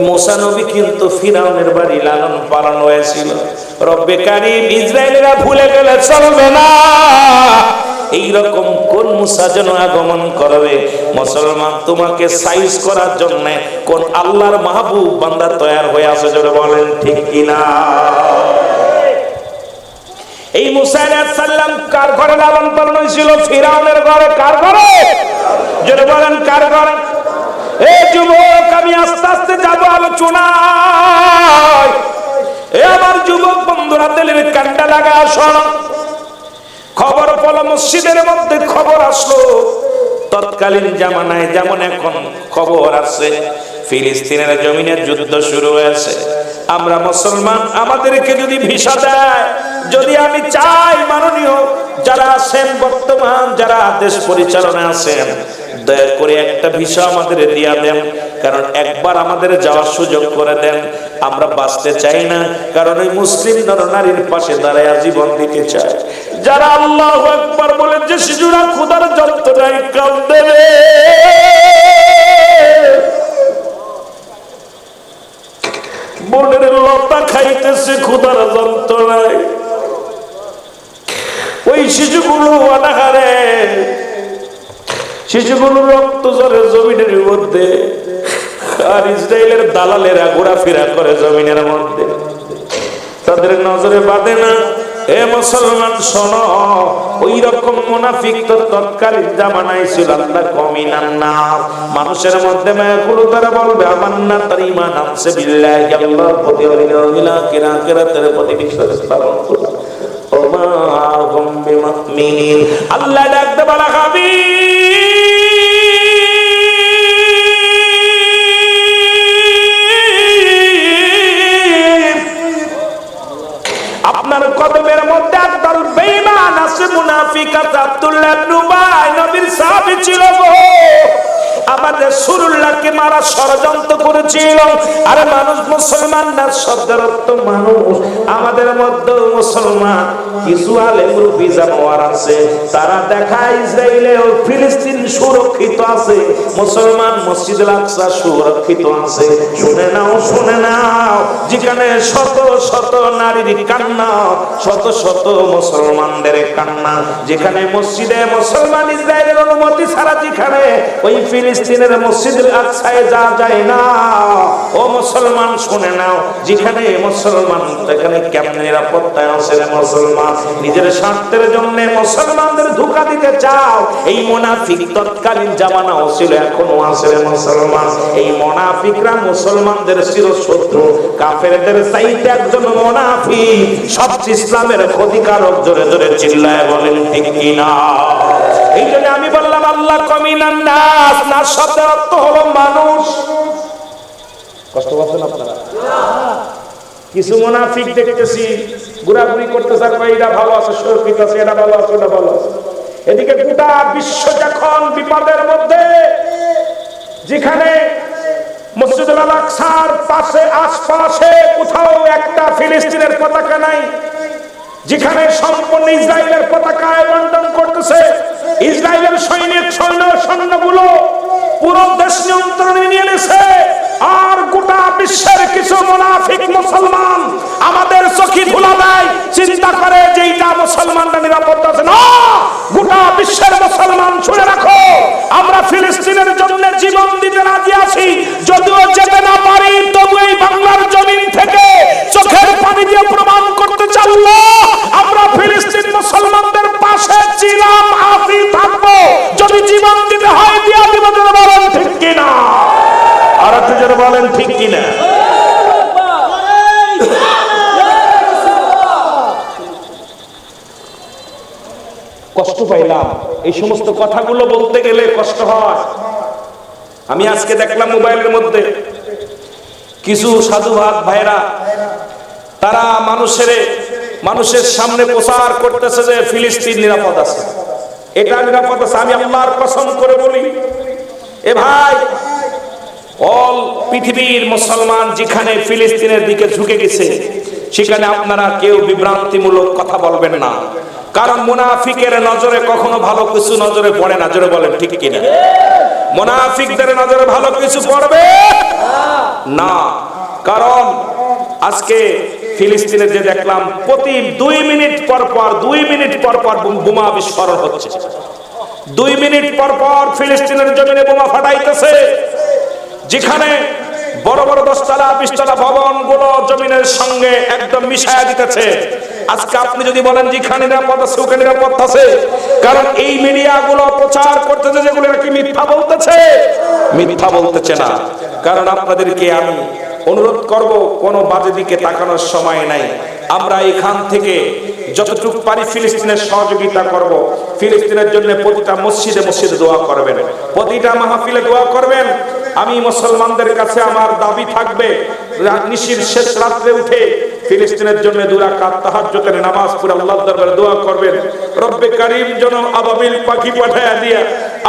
মুসা নবী কিন্তু ফিরাউনের বাড়ি লালন পালন হয়েছিল। রব্বে কারীম ইসরায়েলেরা ভুলে গেলে চলবে না। এইরকম কোন মুসা যেন আগমন করবে? মুসলমান, তোমাকে সাইজ করার জন্য কোন আল্লাহর মাহবুব বান্দা তৈরি হয়ে আছে? জোরে বলেন ঠিক কিনা? এই মুসা আলাইহিস সালাম কার ঘরে লালন পালন হয়েছিল? ফিরাউনের ঘরে। কার ঘরে? জোরে বলেন কার ঘরে? এই যুবক, আমি আস্তে আস্তে যাবো আলোচনায়। এ আমার যুবক বন্ধুরা, দিলের কান্ডা লাগা শোনো। খবর পেল, মসজিদের মধ্যে খবর আসলো। তৎকালীন জামানায় যেমন এখন খবর আছে, ফিলিস্তিনের জমিনে যুদ্ধ শুরু হয়েছে। আমরা মুসলমান, আমাদেরকে যদি ভিসা দেয়, যদি আমি চাই, মাননীয় যারা আছেন বর্তমান, যারা দেশ পরিচালনা আছেন, দয়া করে একটা ভিসা আমাদের দিয়া দেন। কারণ একবার আমাদের যাওয়ার সুযোগ করে দেন। আমরা বাঁচতে চাই না, কারণ ওই মুসলিম নরনারীর পাশে দাঁড়ায় জীবন দিতে চায়। যারা আল্লাহু আকবার বলে যে শিশুরা খোদার যন্ত্রণায় কাঁদবে রে, বোনের লতা খাইতেছে খোদার যন্ত্রণায়, ওই শিশুগুলো অনাহারে, শিশুগুলো রক্ত ঝরে জমিনের মধ্যে। আর ইসরায়েলের দালালেরা ঘোরাফেরা করে জমিনের মধ্যে, তাদের নজরে বাঁধে না। এ মুসলমান শোনো, ওই রকম মুনাফিক তো তৎকালীন জামানায় ছিল। আল্লাহ কমিনান না, মানুষের মধ্যে মায়াগুলো তারা বলবে আমান্না, তার ঈমান আনছে বিল্লাহি, আল্লাহর প্রতি, আখিরাতের প্রতি বিশ্বাস স্থাপন করবে। ওমা হুম বিমুমিনিন, আল্লাহ ডাকতে বলা হাবিব, আপনার কদমের মধ্যে একদল বেঈমান আছে, মুনাফিক আছে। আব্দুল্লাহ ইবনে উবাই নবীর সাহাবী ছিল গো, আমাদের রাসূলুল্লাহকে মারা ষড়যন্ত্র করেছিল। আরে মানুষ মুসলমান না, শব্দের অর্থ মানুষ। আমাদের মধ্যে মুসলমান কিছু আলেম রূপী জানোয়ার আছে, তারা দেখায় ইসরায়েলে ও ফিলিস্তিন সুরক্ষিত আছে, মুসলমান মসজিদুল আকসা সুরক্ষিত আছে। শুনে নাও, শুনে নাও, যেখানে শত শত নারীর কান্না, শত শত মুসলমানদের কান্না, যেখানে মসজিদে মুসলমান ইসরায়েলের অনুমতি ছাড়া যেখানে ওই ফিলিস্তিনের মসজিদুল আকসায় যা যায় না, ও মুসলমান শুনে নাও, যেখানে মুসলমান সেখানে কেমন নিরাপত্তায় আছে রে মুসলমান? নিজের স্বার্থের জন্য মুসলমানদের ধোঁকা দিতে চাও। এই মুনাফিক তৎকালীন জামানাও ছিল, এখনো আছে রে মুসলমান। এই মুনাফিকরা মুসলমানদের চিরশত্রু। কাফেরদের চাইতে একজন মুনাফিক সবচেয়ে ইসলামের ক্ষতিকারক। জোরে জোরে চিল্লায় বলেন ঠিক কিনা? এই জন্য আমি বললাম আল্লাহ কমিনান নাস, নাস শব্দের অর্থ হলো মানুষ। কষ্ট পাচ্ছেন আপনারা? কিছু মুনাফিক দেখতেছি ঘোরাঘুরি করতেছে, এটা ভালো আছে, সুরক্ষিত আছে, এটা ভালো আছে, এটা ভালো আছে। এদিকে গোটা বিশ্ব যখন বিপদের মধ্যে, যেখানে মসজিদুল আকসার পাশে আশপাশে কোথাও একটা ফিলিস্তিনের পতাকা নাই, যেখানে সম্পূর্ণ ইসরায়েলের পতাকা বন্টন করতেছে, ইসরায়েলের সৈন্যগুলো পুরো দেশ নিয়ন্ত্রণে নিয়ে নিয়েছে। আর গোটা বিশ্বের কিছু মুনাফিক মুসলমান আমাদের চোখে ধুলা দেয়, চিন্তা করে যে এইটা মুসলমানরা নিরাপদ আছে না। গোটা বিশ্বের মুসলমান শুনে রাখো, আমরা ফিলিস্তিনের জন্য জীবন দিতে রাজি আছি। যদিও যেতে না পারি, তবু এই বাংলার জমিন থেকে চোখের পানি দিয়ে প্রমাণ করতে চাইবো আমরা ফিলিস্তিন মুসলমানদের পাশে ছিলাম, আছি, থাকবো। যদি জীবন দিতে হয় দিয়া দিব। বলেন ঠিক কিনা? আর একটু জোরে বলেন ঠিক কিনা? কষ্ট পাইলাম, এই সমস্ত কথাগুলো বলতে গেলে কষ্ট হয়। আমি আজকে দেখলাম মোবাইলের মধ্যে কিছু সাধুবাদ ভাইরা, তারা মানুষের সামনে প্রচার করতেছে যে ফিলিস্তিন নিরাপদ আছে, এটা নিরাপদ আছে। আমি আল্লাহর কসম করে বলি, এ ভাই, অল পৃথিবীর মুসলমান যেখানে ফিলিস্তিনের দিকে ঝুঁকে গেছে, সেখানে আপনারা কেউ বিভ্রান্তিমূলক কথা বলবেন না। কারণ মুনাফিকের নজরে কখনো ভালো কিছু নজরে পড়ে না। জোরে বলেন ঠিক কিনা? মুনাফিকদের নজরে ভালো কিছু পড়বে না। কারণ আজকে ফিলিস্তিনে যে দেখলাম প্রতি 2 মিনিট পর পর বোমা বিস্ফোরণ হচ্ছে। 2 মিনিট পর পর ফিলিস্তিনের জমিনে বোমা ফাটাইতেছে। যেখানে বড় বড় 10তলা 20তলা ভবন গুলো জমিনের সঙ্গে একদম মিশায়া দিতেছে। আজকে আপনি যদি বলেন যেখানে নিরাপদ আছে ওখানে নিরাপদ আছে, কারণ এই মিডিয়া গুলো প্রচার করতেছে যেগুলো নাকি মিথ্যা বলতেছে, মিথ্যা বলতেছে না। কারণ আপনাদেরকে আমি অনুরোধ করব, কোন বাজে দিকে তাকানোর সময় নাই। আমরা এখান থেকে যতটুকু পারি ফিলিস্তিনের সহযোগিতা করব। ফিলিস্তিনের জন্য প্রতিটা মসজিদে মসজিদে দোয়া করবেন, প্রতিটা মাহফিলে দোয়া করবেন। আমি মুসলমানদের কাছে আমার দাবি থাকবে, নিশির শেষ রাত্রে উঠে ফিলিস্তিনের জন্য 2 রাকাত তাহাজ্জুদের নামাজ পড়ে আল্লাহর দরবারে দোয়া করবেন। রব্বে কারীম যেন আবাবিল পাখি পাঠায়া দিয়া,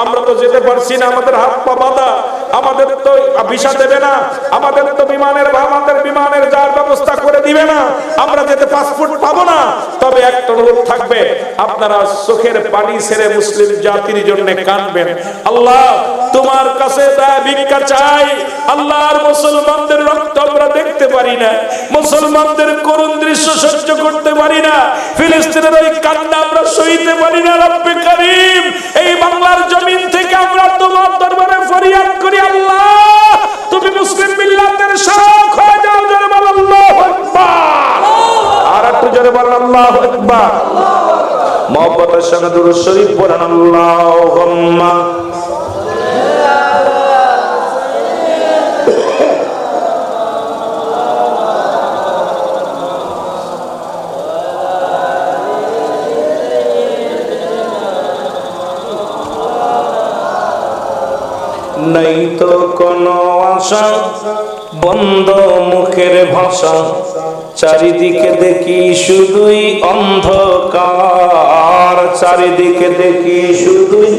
আমরা তো যেতে পারছি না, আমাদের হাত পা বাঁধা, আমাদের তো ভিসা দেবে না, আমাদের তো বিমানের যাওয়ার ব্যবস্থা করে দিবে না, আমরা যেতে পাসপোর্ট পাবো না। তবে একটা অনুরোধ থাকবে, আপনারা চোখের পানি ছেড়ে মুসলিম জাতির জন্য কাঁদবেন। আল্লাহ তোমার কাছে দয়া ভিক্ষা চাই। আল্লাহর মুসলমানদের রক্ত আমরা দেখতে পারি না, মুসলমানদের করুণ দৃশ্য সহ্য করতে পারি না, ফিলিস্তিনের ওই কান্না আমরা সইতে পারি না। রব্বে কারীম, এই বাংলার জমিন থেকে আমরা তোমার দরবারে ফরিয়াদ করি, আল্লাহ তুমি মুসলিম মিল্লাতের শাখ হয়ে যাও। জোরে বল আল্লাহু আকবার, আর একটু জোরে বল আল্লাহু আকবার। মুহাব্বতের সঙ্গে দুরূদ শরীফ পড়েন, আল্লাহুম্মা নাই তো কোনো আশা, বন্ধ মুখের ভাষা, চারিদিকে দেখি শুধুই অন্ধকার, চারিদিকে দেখি শুধুই।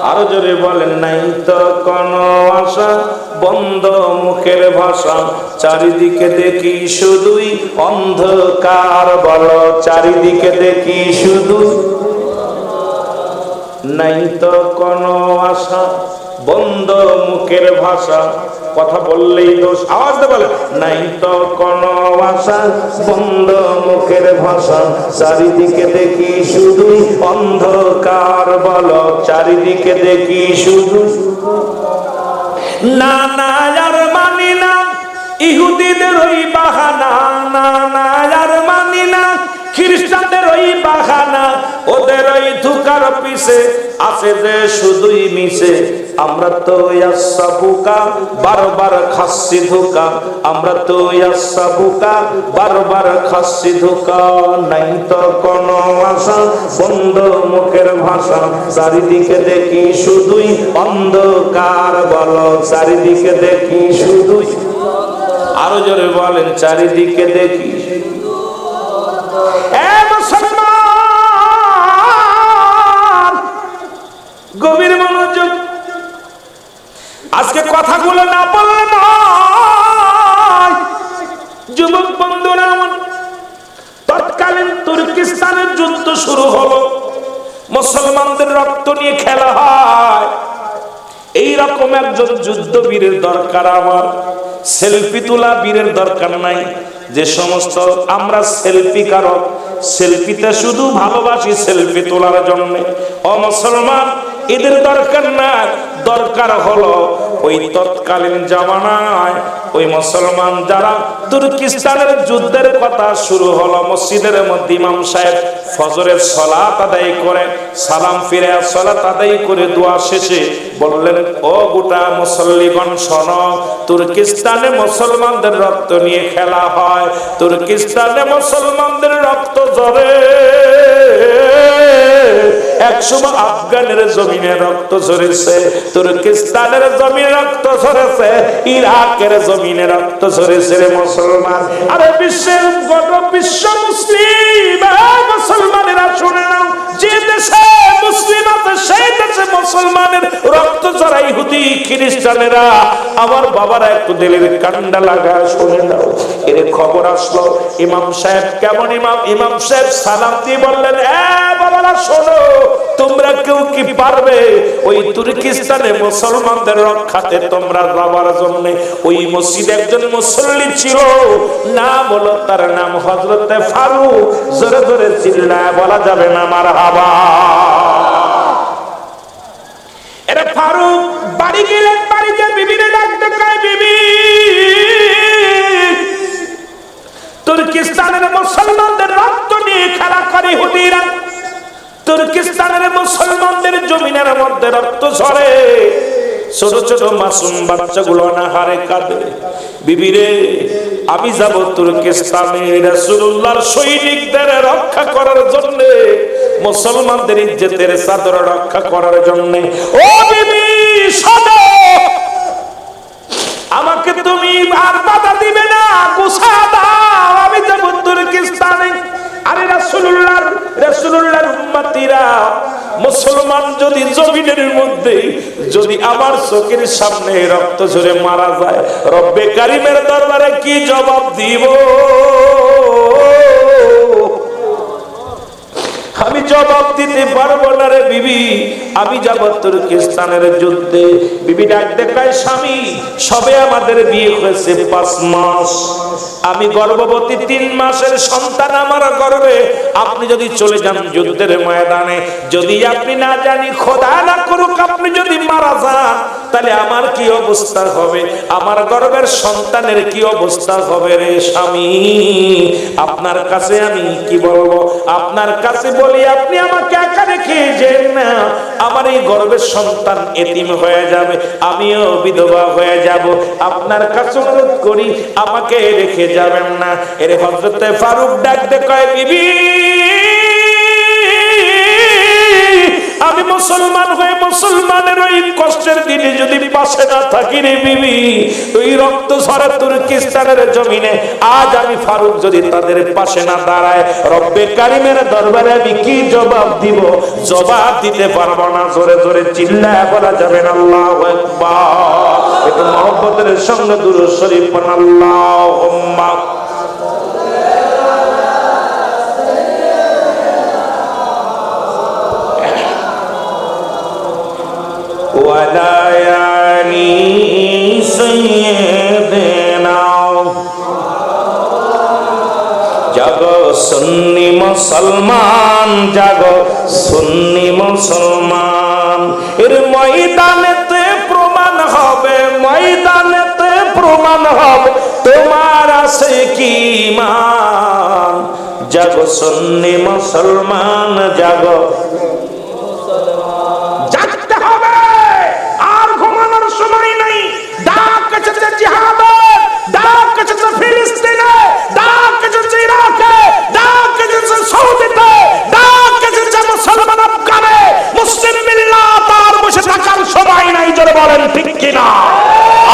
আরো জোরে বলেন, নাই তো কোনো আশা, বন্ধ মুখের ভাষা, চারিদিকে দেখি শুধুই অন্ধকার। বলো, চারিদিকে দেখি শুধু। নাই তো কোনো আশা, বন্ধ মুখের ভাষা, কথা বললেই দোষ। আওয়াজ দিয়ে বলে, নাই তো কোনো আশা, বন্ধ মুখের ভাষা, চারিদিকে দেখি শুধুই অন্ধকার। বলো, চারিদিকে দেখি শুধু। না না আর মানি না ইহুদিদের ওই বাহানা, না না আর মানি না খ্রিস্টানদের ওই বাহানা, ওদের ওই ধোঁকার পিছে আছে যে শুধুই মিশে। আমরা তো ইয়াসাবুকা বারবার খাচ্ছি ধোঁকা, আমরা তো ইয়াসাবুকা বারবার খাচ্ছি ধোঁকা। নাই তো কোনো আশা, বন্ধ মুখের ভাষা, চারিদিকে দেখি শুধুই অন্ধকার। বলো, চারিদিকে দেখি শুধুই। আরো জোরে বলেন, চারিদিকে দেখি। গভীর মনোযোগ, আজকে কথাগুলো না বললে নয়। যুবক বন্ধুরা, তৎকালীন তুর্কিস্তানের যুদ্ধ শুরু হলো, মুসলমানদের রক্ত নিয়ে খেলা হয়। এইরকম একজন যুদ্ধবীরের দরকার আমার, সেলফি তোলা বীরের দরকার নাই। যে সমস্ত আমরা সেলফি কারক, সেলফিতে শুধু ভালোবাসি সেলফি তোলার জন্য, ও মুসলমান এদের দরকার না। দরকার হলো ওই তৎকালীন জামানায় ওই মুসলমান যারা তুর্কিস্তানের যুদ্ধের কথা শুরু হলো, মসজিদের মধ্যে ইমাম সাহেব ফজরের সালাত আদায় করে সালাম ফিরে সালাত আদায় করে দোয়া শেষে বললেন, ও গোটা মুসল্লিগণ শোনো, তুর্কিস্তানে মুসলমানদের রক্ত নিয়ে খেলা হয়, তুর্কিস্তানে মুসলমানদের রক্ত ঝরে। একসময় আফগানের জমিনে রক্ত ঝরেছে, তুর্কিস্তানের জমিনে রক্ত ঝরেছে, ইরাকের জমিনে রক্ত ঝরেছে। রে মুসলমান, আরে বিশ্বের গোটা বিশ্ব মুসলিম, মুসলমানেরা শুনে নাও, যে দেশে মুসলিম আছে সেই দেশে মুসলমানের রক্ত ঝরা ইহুদি খ্রিস্টানেরা। আমার বাবারা একটু দিলের কান্ডা লাগা শুনে নাও। এর খবর আসলো ইমাম সাহেব কেমন ইমাম সাহেব সালাম দিয়ে বললেন, বাবারা শোনো, তোমরা কেউ কি পারবে ওই তুর্কিস্তানে মুসলমানদের রক্ষাতে তোমরা যাবার জন্য? ওই মসজিদে একজন মুসল্লি ছিল, নাম হলো, তার নাম হযরতে ফারুক। জোরে জোরে চিল্লায় বলা যাবে না মারহাবা। এরা ফারুক বাড়ি গেলেন, বাড়িতে বিবিরে ডাকতে কয়, বিবি, তুর্কিস্তানের মুসলমানদের রক্ত নিয়ে খেলা করে ইহুদিরা। তুর্কিস্তানের মুসলমানদের জমিনের মধ্যে রক্ত ঝরে, ছোট ছোট মাসুম বাচ্চাগুলো অনাহারে কাঁদে। বিবিরে, আমি যাব তুর্কিস্তানে রাসূলুল্লাহর সৈনিকদের রক্ষা করার জন্য, মুসলমানদের ইজ্জতের চাদর রক্ষা করার জন্য। ও বিবি শোনো, আমাকে তুমি আর বাধা দিবে না, গুছা দাও, আমি যাব তুর্কিস্তানে। আরে রাসূলুল্লাহর উম্মতিরা, মুসলমান যদি জমিনের মধ্যে যদি আমার চোখের সামনে রক্ত ঝরে মারা যায়, রব্বে কারিমের দরবারে কি জবাব দিব? আমি জবাব দিতে পারবো না রে বিবি, আমি যাব তুর্কিস্তানের যুদ্ধে। বিবি ডাক দেখায়, স্বামী, সবে আমাদের বিয়ে হয়েছে 5 মাস, আমি গর্ভবতী, 3 মাসের সন্তান আমার গর্ভে। আপনি যদি চলে যান যুদ্ধের ময়দানে, যদি আপনি না জানি খোদা না করুক আপনি যদি মারা যান, তাহলে আমার কি অবস্থা হবে? আমার গর্ভের সন্তানের কি অবস্থা হবে রে স্বামী? আপনার কাছে আমি কি বলবো? আপনার কাছে বলি, আপনি আমাকে একা রেখে যেন না, আমার এই গর্ভের সন্তান এতিম হয়ে যাবে, আমিও বিধবা হয়ে যাব। আপনার কাছে অনুরোধ করি, আমাকে রেখে যাবেন না। এর হযরতে ফারুক ডাক দে কয়, বিবি, আমি মুসলমান হয়ে মুসলমানের ওই কষ্টের দিনে যদি পাশে না থাকি রে বিবি, ওই রক্ত ঝরা তুর্কিস্তানের জমিনে আজ আমি ফারুক যদি তাদের পাশে না দাঁড়ায়, রব্বে কারিমের দরবারে আমি কি জবাব দিব? জবাব দিতে পারবো না। জোরে জোরে চিল্লায় বলা যাবে না আল্লাহু আকবার। একটু মহব্বতের সঙ্গে দুরূদ শরীফ পড়ুন, আল্লাহুম্মা ওয়ালায়ানি সাইয়্যিদিনা। জাগো সুন্নি মুসলমান, জাগো সুন্নি মুসলমান, এর ময়দানেতে প্রমাণ হবে, ময়দানেতে প্রমাণ হবে তোমার আছে কি ঈমান। জাগো সুন্নি মুসলমান, জাগো, জাগতে হবে, আর ঘুমানোর সময় নাই। ডাক এসেছে জিহাদের, ডাক এসেছে ফিলিস্তিনে, ডাক এসেছে ইরাকে, ডাক এসেছে সৌদিতে, ডাক এসেছে মুসলমান আফগানে। মুসলিম মিল্লাত আর বসে থাকার সময় নাই। জোরে বলেন ঠিক কিনা?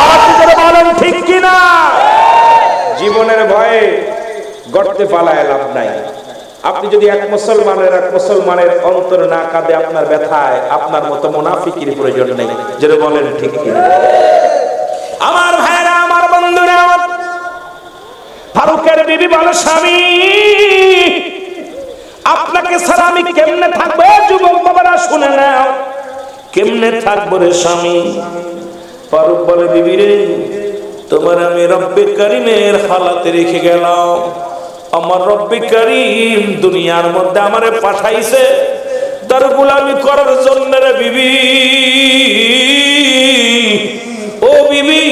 আর জোরে বলেন ঠিক কিনা? জীবনের ভয়ে গর্তে পালায় লাভ নাই। আপনি যদি এক মুসলমানের অন্তর না কাঁদে আপনার ব্যথায়, আপনার মতো মুনাফিকের প্রয়োজন নেই। যেটা বলেন ঠিক কিনা? আমার ভাইরা, আমার বন্ধুরা, ফারুকের বিবি বলে, স্বামী, আপনাকে ছাড়া আমি কেমনে থাকবো? যুবক বাবারা শুনে নাও, কেমনে থাকবো রে স্বামী? ফারুক বলে, বিবি রে, তোমার আমি রব্বে কারিমের হালাতে রেখে গেলাম। আমার রব্বে কারীম দুনিয়ার মধ্যে আমারে পাঠাইছে তার গোলামি করার জন্য রে বিবি। ও বিবি,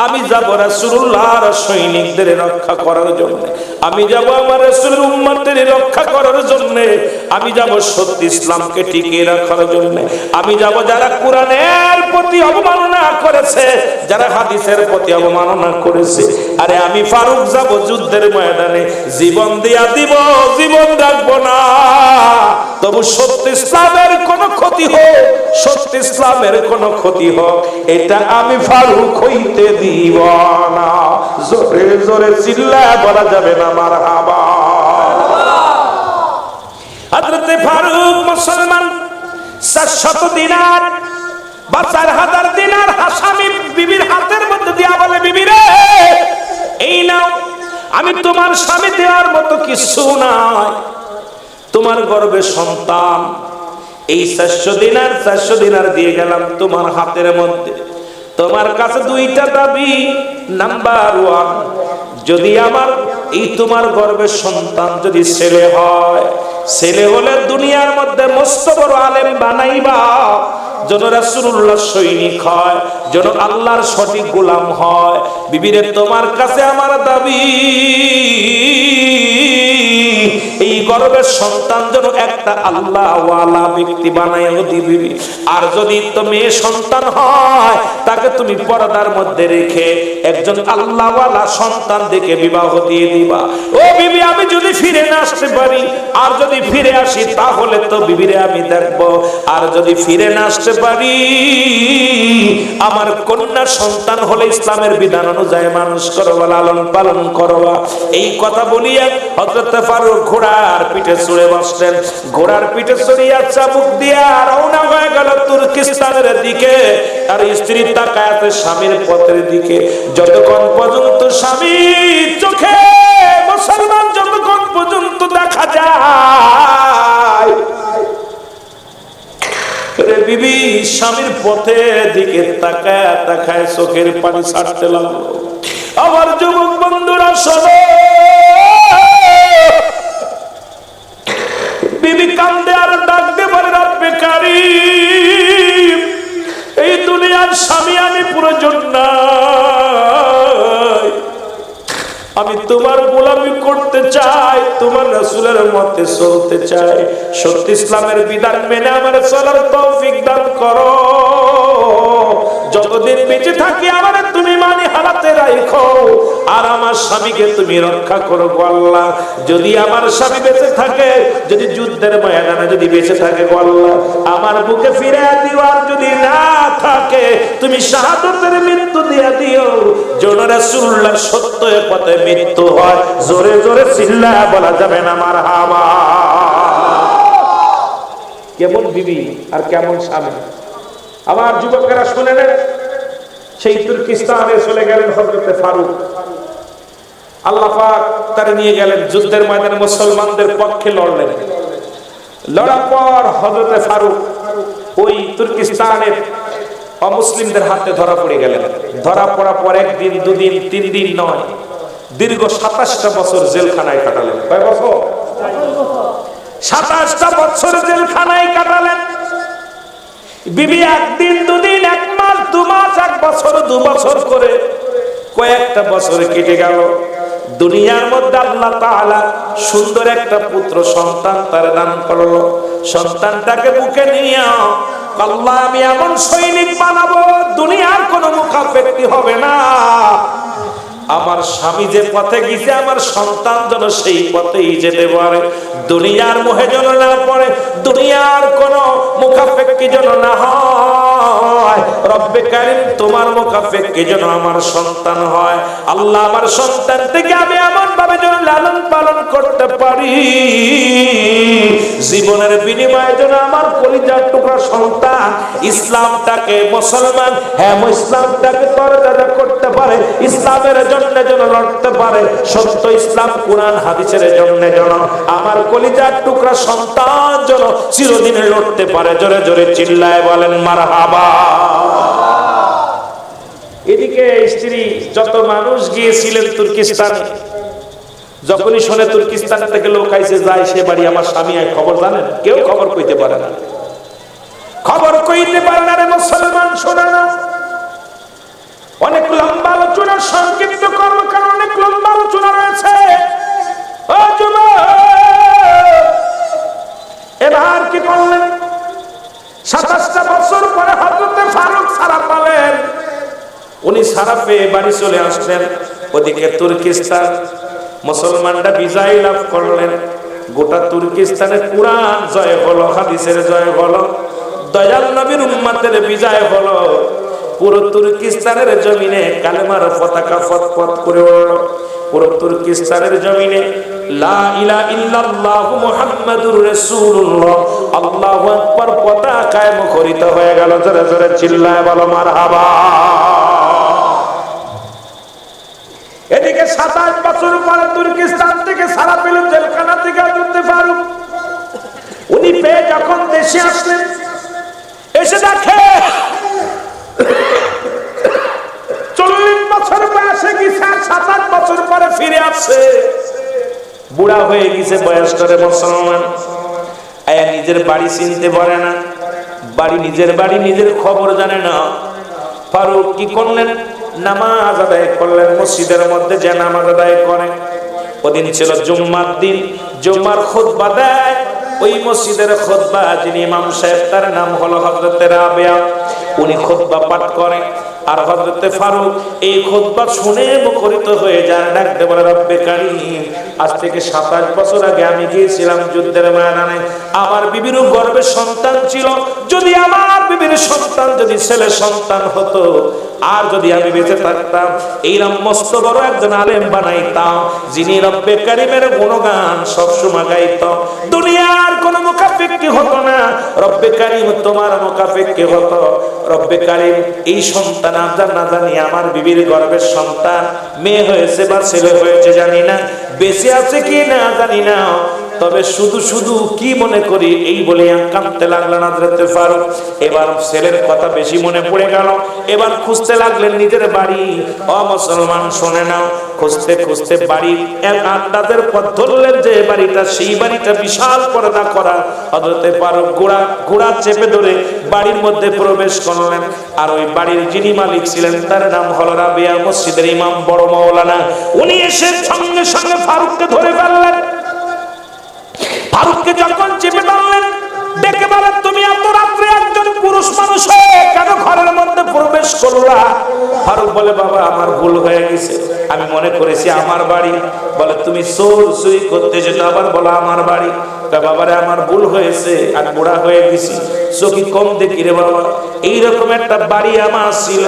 আমি যাব রাসূলুল্লাহর সৈনিকদের রক্ষা করার জন্য, আমি যাব আমার রাসূলের উম্মতদের রক্ষা করার জন্য, আমি যাব সত্য ইসলামকে টিকিয়ে রাখার জন্য, আমি যাব যারা কোরআনের প্রতি অবমাননা করেছে, যারা হাদিসের প্রতি অবমাননা করেছে। আরে আমি ফারুক যাব যুদ্ধের ময়দানে, জীবন দিয়া দিব, জীবন রাখবো না, তবু সত্য ইসলামের কোনো ক্ষতি হোক, সত্য ইসলামের কোনো ক্ষতি হোক, এটা আমি ফারুক হইতে দিব না। জোরে জোরে চিল্লায় বলা যাবে না মারহাবা। হযরত হযরতে ফারুক মুসলমান 400 দিনার বা 4000 দিনার হাসামি বিবির হাতের মধ্যে দিয়া বলে, বিবি রে এই নাও, আমি তোমার স্বামী দেওয়ার মতো কিছু নাই, তোমার গর্ভে সন্তান, এই 400 দিনার দিয়ে গেলাম তোমার হাতের মধ্যে। তোমার কাছে দুইটা দাবি। নাম্বার 1, যদি আমার এই তোমার গর্ভে সন্তান যদি ছেলে হয়, ছেলে হলে দুনিয়ার মধ্যে মস্ত বড় আলেম বানাইবা, যেন রাসূলুল্লাহ সৈনিক হয়, যেন আল্লাহর সঠিক গোলাম হয়। বিবিরে তোমার কাছে আমার দাবি, এই গর্ভের সন্তান যেন একটা আল্লাহ ওয়ালা ব্যক্তি বানায় দিবি। আর যদি তো মেয়ে সন্তান হয়, তাকে তুমি পর্দার মধ্যে রেখে একজন আল্লাহ ওয়ালা সন্তান দেখে বিবাহ দিয়ে দিবা। ও বিবি, আমি যদি ফিরে না আসতে পারি, আর যদি ফিরে আসি তাহলে তো বিবিরে আমি দেখব, আর যদি ফিরে না আসতে পারি, আমার কন্যা সন্তান হলে ইসলামের বিধান অনুযায়ী মানুষ করবা, লালন পালন করবা। এই কথা বলিয়া হযরত ফারুক ঘোড়ার পিঠে চড়ে বসলেন। ঘোড়ার পিঠে চড়িয়া চাবুক দিয়া রওনা হয়ে গেল তুর্কিস্তানের দিকে। আর স্ত্রী তাকায় আছে স্বামীর পথের দিকে। যতক্ষণ পর্যন্ত স্বামী চোখে মুসলমান যতক্ষণ পর্যন্ত দেখা যায়, বিবি স্বামীর পথের দিকে তাকায় তাকায় চোখের পানি ছাড়তে লাগলো। আমার যুবক বন্ধুরা শোনো, বিবি কান্দে আর ডাকতে পারে, রব্বে কারীম, এই দুনিয়ার স্বামী আমি প্রয়োজন নাই, আমি তোমার গোলামি করতে চাই, তোমার রাসূলের মতে চলতে চাই, সত্য ইসলামের বিধান মেনে আমার চলার তৌফিক দান করো। যতদিন বেঁচে থাকি আমার তুমি মানি হারাতে রাখো, আর আমার স্বামীকে তুমি রক্ষা করো গো আল্লাহ। যদি আমার স্বামী বেঁচে থাকে, যদি যুদ্ধের ময়দানে যদি বেঁচে থাকে গো আল্লাহ, আমার বুকে ফিরে দিও, আর যদি না থাকে তুমি শাহাদাতের মৃত্যু দিয়ে দিও, যেন রাসূলুল্লাহ সত্য পথে মৃত্যু হয়। জোরে জোরে চিল্লায়া বলা যাবে না মারহাবা। কেমন বিবি আর কেমন স্বামী! আমার যুবকেরা শুনে নেন, সেই তুর্কিস্তানে চলে গেলেন হযরতে ফারুক। আল্লাহ পাক তারে নিয়ে গেলেন যুদ্ধের ময়দানে, মুসলমানদের পক্ষে লড়লেন। লড়ার পর হযরতে ফারুক ওই তুর্কিস্তানের অমুসলিমদের হাতে ধরা পড়ে গেলেন। ধরা পড়ার পর 1 দিন 2 দিন 3 দিন নয়, দীর্ঘ 27টা বছর জেলখানায় কাটালেন। কয় বছর? 27টা বছর জেলখানায় কাটালেন। বিবি 1 দিন 2 দিন 1 মাস 2 মাস 1 বছর 2 বছর করে কয়েকটা বছর কেটে গেল। দুনিয়ার মধ্যে আল্লাহ তাআলা সুন্দর একটা পুত্র সন্তান তার দান করলো। সন্তানটাকে বুকে নিয়ে আল্লাহ আমি এমন সৈনিক বানাবো, দুনিয়ার কোনো মুখাপেক্ষি হবে না। আমার স্বামী যে পথে গেছে, আমার সন্তান যেন সেই পথেই যেতে পারে, দুনিয়ার মোহে যেন না পড়ে, দুনিয়ার কোনো মুখাপেক্ষি যেন না হয়। রব্বে কারীম তোমার মুখাপেক্ষি যেন আমার সন্তান হয়। আল্লাহ আমার সন্তান থেকে আমি এমন ভাবে যেন লালন পালন করতে পারি, জীবনের বিনিময়ে যেন আমার কলিজার টুকরা সন্তান ইসলামটাকে মুসলমান, হ্যাঁ ইসলামটাকে তরতাজা করতে পারে, ইসলামের জন্য যেন লড়তে পারে, সত্য ইসলাম কোরআন হাদিসের জন্য যেন আমার কলিজার টুকরা সন্তান যেন চিরদিন লড়তে পারে। জোরে জোরে চিল্লায় বলেন মারহাবা। এদিকে স্ত্রী যত মানুষ গিয়েছিলেন তুর্কিস্তানে, যখনই শোনে তুর্কিস্তান থেকে লোক আইসে যায় সে বাড়ি, আমার স্বামী এক খবর জানেন, কেউ খবর কইতে পারে না, খবর কইতে পারে না রে মুসলমান। শোনে না, অনেক লম্বা আলোচনা সংক্ষিপ্ত করব, কারণ অনেক লম্বা আলোচনা রয়েছে। ও যুবক, এবার কি করলেন? 27টা বছর পরে হযরতে ফারুক ছাড়া পালেন। উনি ছাড়া পেয়ে বাড়ি চলে আসলেন। ওদিকে তুর্কিস্তান মুসলমানরা বিজয় লাভ করলেন। গোটা তুর্কিস্তানে কুরআন জয় হলো, হাদিসের জয় হলো, দয়াল নবীর উম্মতের বিজয় হলো। পুরো তুর্কিস্তানের জমিনে কালেমার পতাকা ফতফত করে উঠল। পুরো তুর্কিস্তানের জমিনে লা ইলাহা ইল্লাল্লাহু মুহাম্মাদুর রাসূলুল্লাহ আল্লাহু আকবার পতাকা কায়েম করিত হয়ে গেল। জোরে জোরে চিল্লায় বলো মারহাবা। এদিকে 27 বছর পরে তুর্কিস্তান থেকে সারা পেল জেলখানা থেকে হযরত ফারুক। উনি পেয়ে যখন দেশে আসলেন, এসে দেখে 40 বছর বয়সে গেছে আর 27 বছর পরে ফিরে আসছে। বুড়া হয়ে গেছে, বয়স করে মুসলমান। নিজের বাড়ি চিনতে পারে না, নিজের বাড়ি নিজের খবর জানে না। ফারুক কি করলেন? নামাজ আদায় করলেন মসজিদের মধ্যে, যে নামাজ আদায় করে। ওদিন ছিল জুম্মার দিন, জুম্মার খুতবা দেয় ওই মসজিদের খুতবা। যিনি ইমাম সাহেব তার নাম হলো হযরত রাবিয়া। উনি খুতবা পাঠ করেন আর হযরত ফারুক এই খুতবা শুনে মুখরিত হয়ে যায়। ডাকতে বলে, রব্বে কারীম, আজ থেকে 27 বছর আগে আমি গিয়েছিলাম যুদ্ধের ময়দানে। আমার বিবির গর্ভে সন্তান ছিল। যদি আমার বিবির সন্তান যদি ছেলে সন্তান হতো, আর যদি আমি বেঁচে থাকতাম, এইরকম মস্ত বড় একজন আলেম বানাইতাম, যিনি রব্বে কারীমের গুণগান সবসময় গাইত। দুনিয়ার কোন মুকাফিক্কি হতো না, রব্বে কারীম তোমার মুকাফিক্কি হতো। রব্বে কারীম এই সন্তান না জানি আমার বিবির গর্ভের সন্তান মেয়ে হয়েছে বা ছেলে হয়েছে জানি না, বেঁচে আছে কি না জানি না, তবে শুধু শুধু কি মনে করি এই বলে কাঁদতে লাগলেন হযরত ফারুক। এবার ছেলের কথা বেশি মনে পড়ে গেল। এবার খুঁজতে লাগলেন নিজের বাড়ি। ও মুসলমান শুনে নাও, খুঁজতে খুঁজতে বাড়ি এক আন্দাজের পথ ধরলেন যে বাড়িটা, সেই বাড়িটা বিশাল পর্দা করা। হযরত ফারুক ঘোড়া চেপে ধরে বাড়ির মধ্যে প্রবেশ করলেন। আর ওই বাড়ির যিনি মালিক ছিলেন তার নাম হলো রাবিয়া, মসজিদের ইমাম, বড় মাওলানা। উনি এসে সঙ্গে সঙ্গে ফারুককে ধরে ফেললেন। ফারুককে যখন চেপে ধরলেন, ডেকে বলেন, তুমি এত রাত্রে একজন পুরুষ মানুষ হয়ে কেন ঘরের মধ্যে প্রবেশ করলা? ফারুক বলে, বাবা আমার ভুল হয়ে গেছে, আমি মনে করেছি আমার বাড়ি। বলে, তুমি চুরি করতে যেটা আবার বলো আমার বাড়ি। বাবারে আমার ভুল হয়েছে, আমি বুড়া হয়ে গেছি, চোখি কম দেখি রে বাবা। এইরকম একটা বাড়ি আমার ছিল,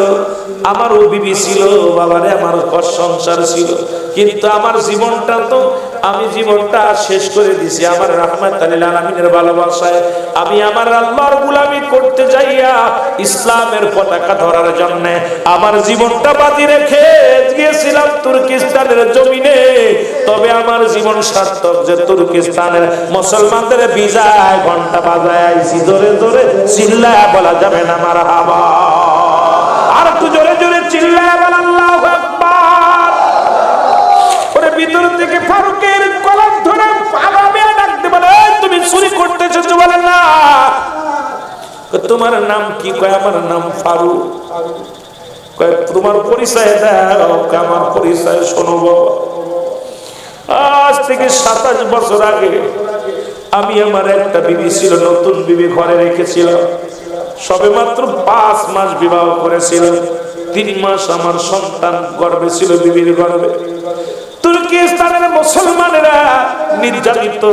আমারও বিবি ছিল, বাবারে আমার ঘর সংসার ছিল, কিন্তু আমার জীবনটা তো আমি জীবনটা শেষ করে দিছি আমার রাহমাতুল লিল আলামিনের ভালোবাসায়। আমি আমার আল্লাহর গোলামি করতে যাইয়া ইসলামের পতাকা ধরার জন্য আমার জীবনটা বাজি রেখে গিয়েছিলাম তুর্কিস্তানের জমিনে। তবে আমার জীবন সার্থক যে তুর্কিস্তানের মুসলমানদের বিজয় ঘন্টা বাজায় আইছি। জোরে জোরে চিল্লায়া বলা যাবে না মারহাবা? আর একটু জোরে জোরে চিল্লায়া বলা আল্লাহু আকবার। ওরে ভিতর থেকে ফারুকের কলার ধরে আগামী ডাকতে বলে, তুমি চুরি করতে এসেছো? বলে না। তোমার নাম কি? কয় আমার নাম ফারুক। কয় তোমার পরিচয় দাও। আমার পরিচয় শোনো বাবা, আজ থেকে 27 বছর আগে আমি আমার একটা বিবি ছিল, নতুন বিবি ঘরে রেখেছিলাম। সবে মাত্র 5 মাস বিবাহ করেছিলাম। 3 মাস আমার সন্তান গর্ভে ছিল, বিবির গর্ভে। তুর্কিস্তানের মুসলমানেরা নির্যাতিত,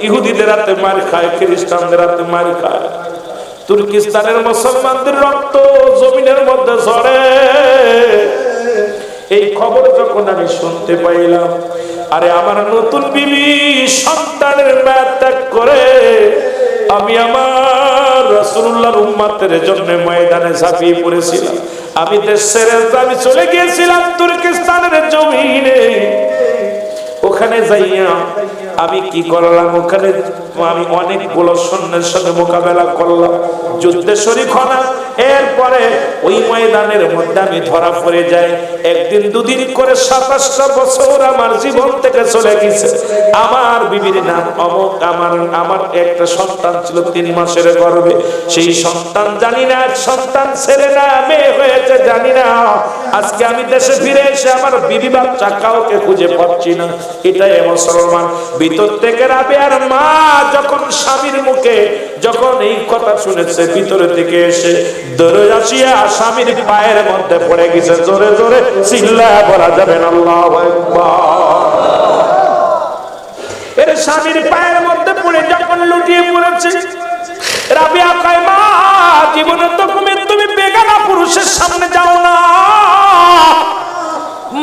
ইহুদিদের হাতে মার খায়, খ্রিস্টানদের হাতে মার খায়। তুর্কিস্তানের মুসলমানদের রক্ত জমিনের মধ্যে ঝরে। এই খবর যখন আমি শুনতে পাইলাম, আরে আমার নতুন বিবি সন্তানের মায়া ত্যাগ করে আমি আমার রাসূলুল্লাহর উম্মতের জন্য ময়দানে ঝাঁপিয়ে পড়েছিলাম। আমি দেশ ছেড়ে আমি চলে গিয়েছিলাম তুর্কিস্তানের জমিনে। ওখানে যাইয়া আমি কি করলাম, ওখানে আমি অনেকগুলো সৈন্যের সঙ্গে মোকাবেলা করলাম, যুদ্ধে শরীক হলাম। এরপরে ওই ময়দানের মধ্যে আমি ধরা পড়ে যাই। একদিন দুদিন করে 27টা বছর আমার জীবন থেকে চলে গেছে। আমার বিবির নাম অমুক। আমার একটা সন্তান ছিল 3 মাসের গর্ভে। সেই সন্তান জানি না সন্তান ছেলে না মেয়ে হয়েছে জানি না। আজকে আমি দেশে ফিরে এসে আমার বিবি বাচ্চা কাউকে খুঁজে পাচ্ছি না। এটাই মুসলমান। ভিতর থেকে রাবিয়ার মা যখন স্বামীর মুখে যখন এই কথা শুনেছে, ভিতরে থেকে এসে দৌড়ে আসিয়া স্বামীর পায়ের মধ্যে পড়ে গেছে। জোরে জোরে চিল্লায়া বলা যাবে না আল্লাহু আকবার। এর স্বামীর পায়ের মধ্যে পড়ে যখন লুটিয়ে পড়েছে, রাবিয়া কয়, মা জীবনে তো তুমি বেগানা পুরুষের সামনে যাও না।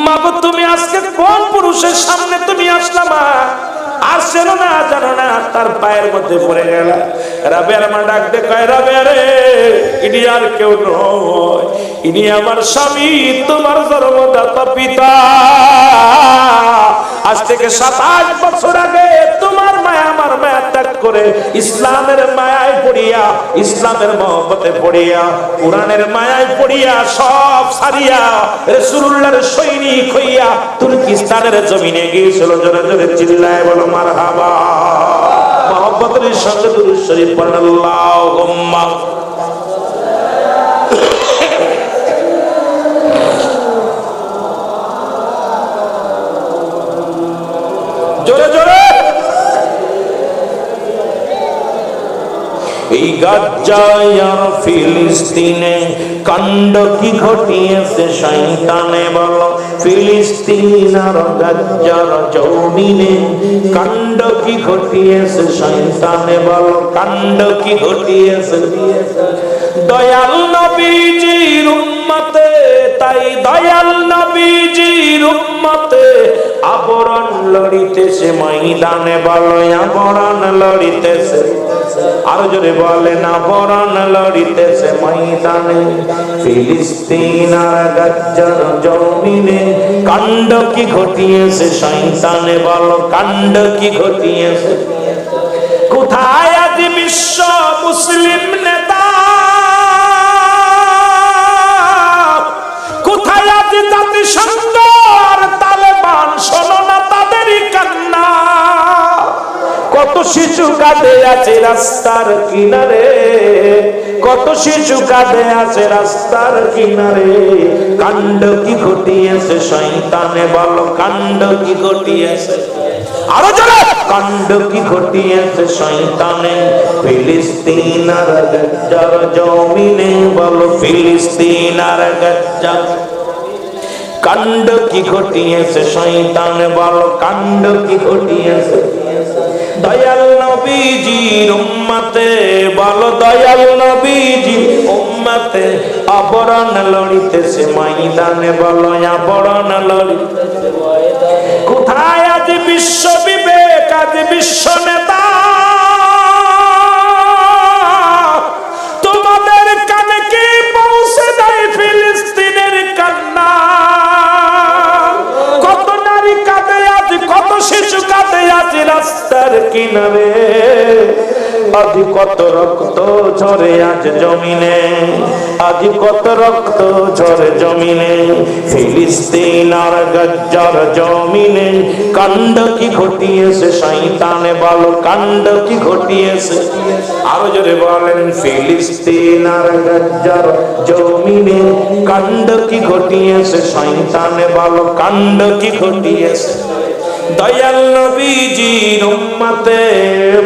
মা গো, তুমি আজকে কোন পুরুষের সামনে তুমি আসলামা আর চেনো না জানো না, তার পায়ের মধ্যে পড়ে গেল। রাবেয়ার মা ডাক দে কয়, রাবেয়া রে, ইনি আর কেউ নয়, ইনি আমার স্বামী, তোমার জন্মদাতা পিতা। আজ থেকে 27 বছর আগে তোমার মায়া আমার মায়া ত্যাগ করে ইসলামের মায়ায় পড়িয়া, ইসলামের মহব্বতে পড়িয়া, কোরআনের মায়ায় পড়িয়া, সব ছাড়িয়া রাসূলুল্লাহর সৈনিক হইয়া তুর্কিস্তানের জমিনে গিয়েছিল। জোরে জোরে চিল্লায় বলো মারহাবা। মহব্বতের সঙ্গে দুরূদ শরীফ পড়েন আল্লাহুম্মা। জোরে জোরে। এই গাজ্জার ফিলিস্তিনে কাণ্ড কি ঘটিয়েছে শয়তানে বলো, ফিলিস্তিন আর গাজ্জার জমিনে কাণ্ড কি ঘটিয়েছে শয়তানে বলো, কাণ্ড কি ঘটিয়েছে। দয়াল নবীজির উম্মতে, তাই দয়াল নবীজির উম্মতে আবরণ লড়িতেছে ময়দানে বলো, আবরণ লড়িতেছে। আরো জোরে বলেন, আবরণ লড়িতেছে ময়দানে ফিলিস্তিন আর গাজ্জার জমিনে কাণ্ড কি ঘটিয়েছে শয়তানে বলো, কাণ্ড কি ঘটিয়েছে। কোথায় আজ বিশ্ব মুসলিম নেতা, কোথায় আজ জাতিসংঘ আর তালেবান, শোনো না তাদেরই কান্না। কত শিশু কাঁদে আছে রাস্তার কিনারে, কত শিশু কাঁদে আছে রাস্তার কিনারে। কাণ্ড কি ঘটিয়েছে শয়তানে বলো, কাণ্ড কি ঘটিয়েছে। আরো জোরে, কাণ্ড কি ঘটিয়েছে শয়তানে ফিলিস্তিন আর গাজ্জার জমিনে বলো, ফিলিস্তিন আর গাজ্জার কাণ্ড কি ঘটিয়েছে শয়তানে বলো, কাণ্ড কি ঘটিয়েছে। দয়াল নবীজির উম্মতে বলো, দয়াল নবীজির উম্মতে আবরণ লড়িতেছে ময়দানে বলো, আবরণ লড়িতেছে ময়দানে। কোথায় আজ বিশ্ব বিবেক, আজ বিশ্ব নেতা, তোমাদের কানে কি পৌঁছে দেয় ফিলিস্তিনের কান্না। কত নারী কাঁদে আজ, কত শিশু কাঁদে আজ রাস্তার কিনারে। আজ কত রক্ত ঝরে আজ জমিনে, আজ কত রক্ত ঝরে জমিনে ফিলিস্তিন আর গাজ্জার জমিনে। কাণ্ড কি ঘটিয়েছে শয়তানে বলো, কাণ্ড কি ঘটিয়েছে। আরো জোরে বলেন, ফিলিস্তিন আর গাজ্জার জমিনে কাণ্ড কি ঘটিয়েছে শয়তানে বলো, কাণ্ড কি ঘটিয়েছে। দয়াল নবীজির উম্মতে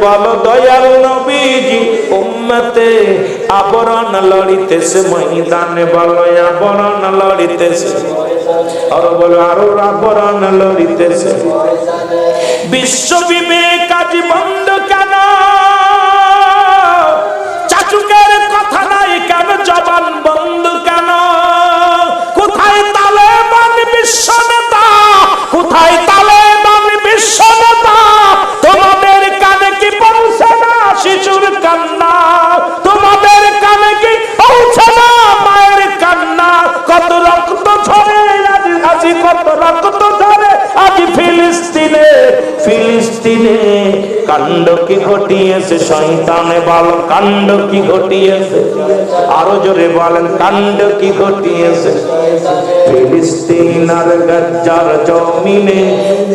বলো, দয়াল নবীজি উম্মতে আবরণ লড়িতেছে ময়দানে বলো, আবরণ লড়িতেছে। আরো বলো, আরো আবরণ লড়িতেছে। বিশ্ব বিবেক আজ বন্ধ কেন, চাচুকের কথা নাই কেন, জবান বন্ধ কেন। কোথায় তালেবান বিশ্ব নেতা, কোথায় তালেবান বিশ্ব নেতা। তোমাদের কানে কি পৌঁছে না শিশুর কান্না, তোমাদের কানে কি পৌঁছে না মায়ের কান্না। কত রক্ত ঝরে আজ, কত রক্ত ঝরে আজ ফিলিস্তিনে, ফিলিস্তিনে কাণ্ড কি ঘটিয়েছে শয়তানে বলো, কাণ্ড কি ঘটিয়েছে। আরো জোরে বলেন, কাণ্ড কি ঘটিয়েছে ফিলিস্তিন আর গাজ্জার জমিনে।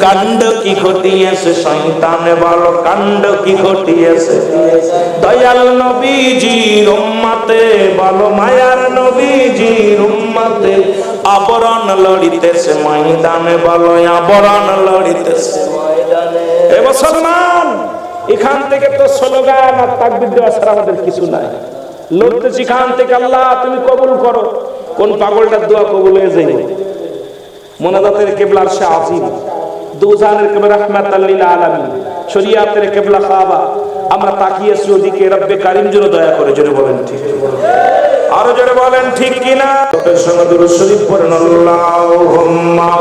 কাণ্ড কি ঘটিয়েছে শয়তানে বলো, কাণ্ড কি ঘটিয়েছে। দয়াল নবীজির উম্মতে বলো, মায়ার নবীজির উম্মতে আবরণ লড়িতেছে ময়দানে বলো, আবরণ লড়িতেছে ময়দানে। এ মুসলমান, এখান থেকে তো স্লোগান আর তাকবীর দেওয়া ছাড়া আমাদের কিছু নাই। লড়তেছি এখান থেকে, আল্লাহ তুমি কবুল করো। কোন পাগলটার দোয়া কবুল হয়ে যায়। মোনাজাতের কিবলা আরশে আজিম, দুজানের কিবলা রাহমাতাল লিল আলামিন, শরিয়াতের কিবলা কাবা। আমরা তাকিয়েছি ওদিকে, রব্বে কারীম যেন দয়া করে। জোরে বলেন ঠিক, আরো জোরে বলেন ঠিক কিনা। সঙ্গে দুরূদ শরীফ পড়েন আল্লাহুম্মা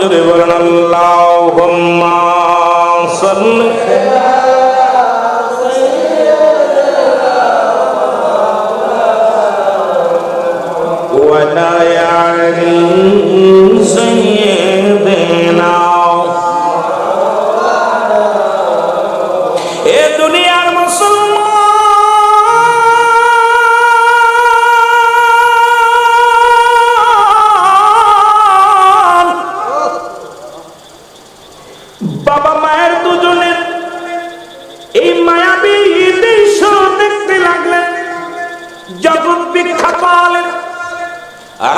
জোরে বলেন আল্লাহুম্মা সাল্লি ওয়া লা ইয়ালি সাইয়্যিদিনা। এ দুনিয়ার মুসলমান বাবা মায়ের দুজনের এই মায়াবী দৃশ্য দেখতে লাগলেন। জগৎ বিখ্যাত আলেম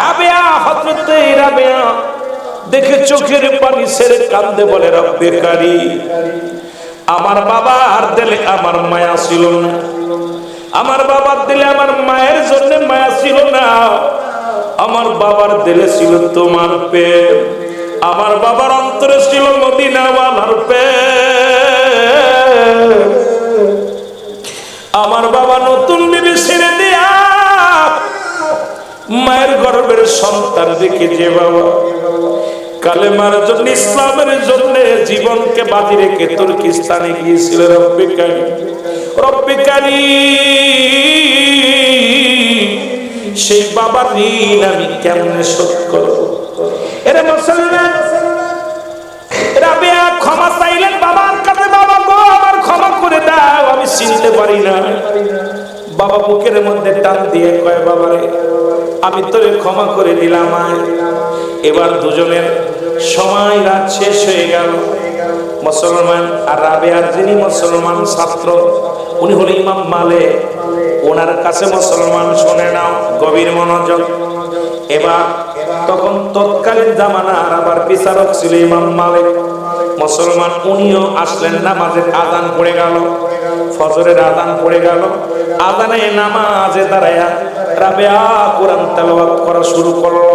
রাবেয়া, হযরত রাবেয়া দেখে চোখের পানি ছেড়ে কাঁদে, বলে রব্বে কারীম, আমার বাবার দিলে আমার মায়া ছিল না, আমার বাবার দিলে আমার মায়ের জন্য মায়া ছিল না, আমার বাবার দিলে ছিল তোমার প্রেম, আমার বাবার অন্তরে ছিল মদিনাওয়ালার প্রেম। আমার বাবা নতুন বিবি ছেড়ে দিয়া মায়ের গর্ভের সন্তান রেখে যে বাবা কালেমার জন্য, ইসলামের জন্য জীবনকে বাজি রেখে তুর্কিস্তানে গিয়েছিল। রব্বে কারীম, রব্বে কারীম, সেই বাবার ঋণ আমি কেমনে শোধ করব? এরে মুসলমান, রাবেয়া ক্ষমা চাইলেন বাবার কাছে, বাবা গো আমার ক্ষমা করে দাও, আমি চিনতে পারি না। বাবা বুকের মধ্যে টান দিয়ে কয়, বাবারে আমি তোরে ক্ষমা করে দিলাম। এবার দুজনের সময় রাত শেষ হয়ে গেল। মুসলমান আর রাবেয়ার যিনি মুসলমান ছাত্র, উনি হল ইমাম মালিক। ওনার কাছে মুসলমান শুনে নাও, গভীর মনোযোগ। এবার তখন তৎকালীন জামানার আবার বিচারক ছিল ইমাম মালিক। মুসলমান উনিও আসলেন, নামাজের আযান পড়ে গেল, ফজরের আযান পড়ে গেল। আযানে নামাজে দাঁড়ায়া রাবেয়া কোরআন তেলাওয়াত করা শুরু করলো।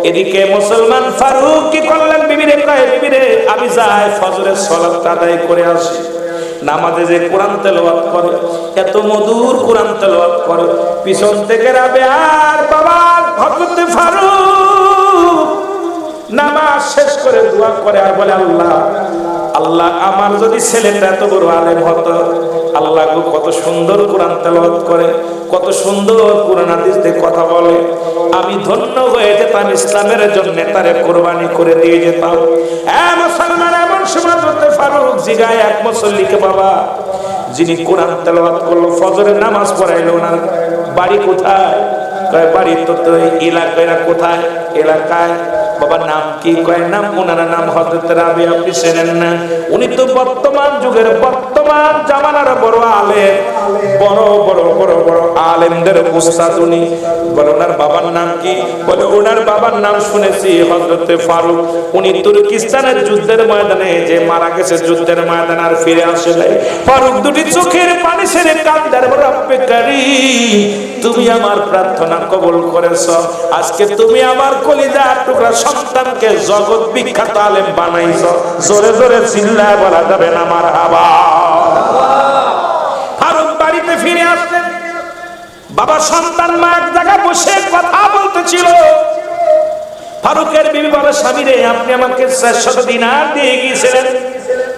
এদিকে মুসলমান ফারুক কি করলেন, বিবিরে কয়, বিবিরে আমি যাই ফজরের সালাত আদায় করে আসি। নামাজে যে কোরআন তেলাওয়াত করে, এত মধুর কোরআন তেলাওয়াত করে, পিছন থেকে রাবেয়ার বাবা হযরত ফারুক নামাজ শেষ করে দোয়া করে আর বলে, আল্লাহ আল্লাহ, আমার যদি ছেলেটা এত বড় আলেম হতো, আল্লাহ গো কত সুন্দর কোরআন তেলাওয়াত করে, কত সুন্দর কোরআন হাদিস দিয়ে কথা বলে, আমি ধন্য হয়ে যেতাম, ইসলামের জন্য তারে কোরবানি করে দিয়ে যেতাম। মুসলমান এমন সময় হযরত ফারুক জিগায় এক মুসল্লিকে, বাবা যিনি কোরআন তেলাওয়াত করলো, ফজরের নামাজ পড়াইলো, ওনার বাড়ি কোথায়? কয় বাড়ি তো এলাকায়। কোথায় এলাকায়? বাবার নাম কি? কয় নাম, ওনার নাম হযরত রাবেয়া। আপনি চেনেন না? উনি তো বর্তমান যুগের, বর্তমান জামানার বড় আলেম, বড় বড় বড় বড় আলেমদের উস্তাদ উনি। বলে ওনার বাবার নাম কি? বলে ওনার বাবার নাম শুনেছি, হযরত ফারুক। উনি তুর্কিস্তানের যুদ্ধের ময়দানে যে মারা গেছে, যুদ্ধের ময়দানে আর ফিরে আসে নাই। ফারুক দুটি চোখের পানি ছেড়ে কাঁদে, রব্বে কারীম, তুমি আমার প্রার্থনা কবুল করেছো, আজকে তুমি আমার কলিজার টুকরা সন্তানকে জগৎ বিখ্যাত আলেম বানাইছো। জোরে জোরে চিল্লায় বলা যাবে না মারহাবা। ফারুক বাড়িতে ফিরে আসলেন, বাবা সন্তান মা এক জায়গায় বসে কথা বলতেছিল। ফারুকের বিবি বলে, স্বামী রে, আপনি আমাকে 400 দিনার দিয়ে গিয়েছিলেন,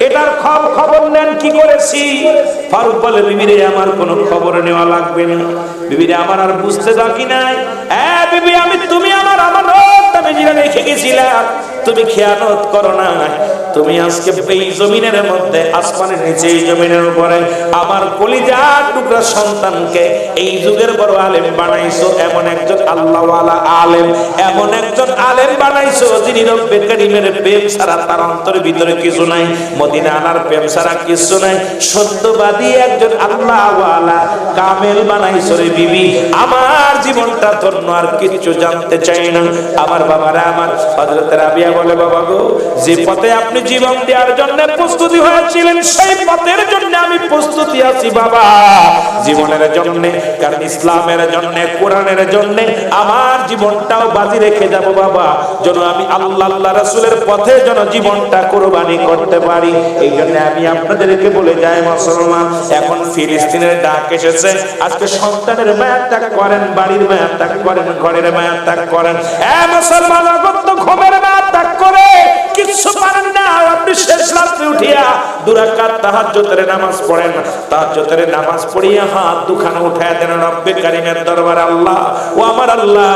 এটার খবর নেন কি করেছি? ফারুক বলে, বিবি রে আমার কোনো খবর নেওয়া লাগবে না, বিবি রে আমার আর বুঝতে বাকি নাই। বিবি তুমি আমার আমানত আমি জিরা রেখে গেছিলাম, তুমি খেয়ানত করো না। তুমি আজকে এই জমিনের মধ্যে, আসমানের নিচে, এই জমিনের উপরে আমার কলিজার টুকরা সন্তানকে এই যুগের বড় আলেম বানাইছো। এমন একজন আল্লাহওয়ালা আলেম, এমন একজন আলেম বানাইছো যিনি রব্বে কারীমের প্রেম ছাড়া তার অন্তরের ভিতরে কিছু নাই, মদিনা আনার প্রেম ছাড়া কিছু নাই। সত্যবাদী একজন আল্লাহওয়ালা কামেল বানাইছো রে বিবি। আমার জীবনটা ধন্য, আর কিছু জানতে চাই না। আমার বাবারা, আমার হযরত রাবেয়া বলে, বাবা গো, যে পথে আপনি জীবন দেওয়ার জন্য প্রস্তুতি হয়েছিলেন, সেই পথের জন্য আমি প্রস্তুতি আছি বাবা, জীবনের জন্য, কারণ ইসলামের জন্য, কোরআনের জন্য আমার জীবনটাও বাজি রেখে যাব বাবা, যেন আমি আল্লাহ রাসূলের পথে যেন জীবনটা কোরবানি করতে পারি। এই জন্য আমি আপনাদেরকে বলে যাই মুসলমান, এখন ফিলিস্তিনের ডাক এসেছে, আজকে সন্তানের মায়া ত্যাগ করেন, বাড়ির মায়া ত্যাগ করেন, ঘরের মায়া ত্যাগ করেন। মুসলমান অগত্য ঘুমের মায়া ত্যাগ করে রাকাত তাহাজ্জুদের নামাজ পড়েন, তাহাজ্জুদের নামাজ পড়িয়া হাত দুখানা উঠায় দেন রব্বে কারীমের দরবারে। আল্লাহ ও আমার আল্লাহ,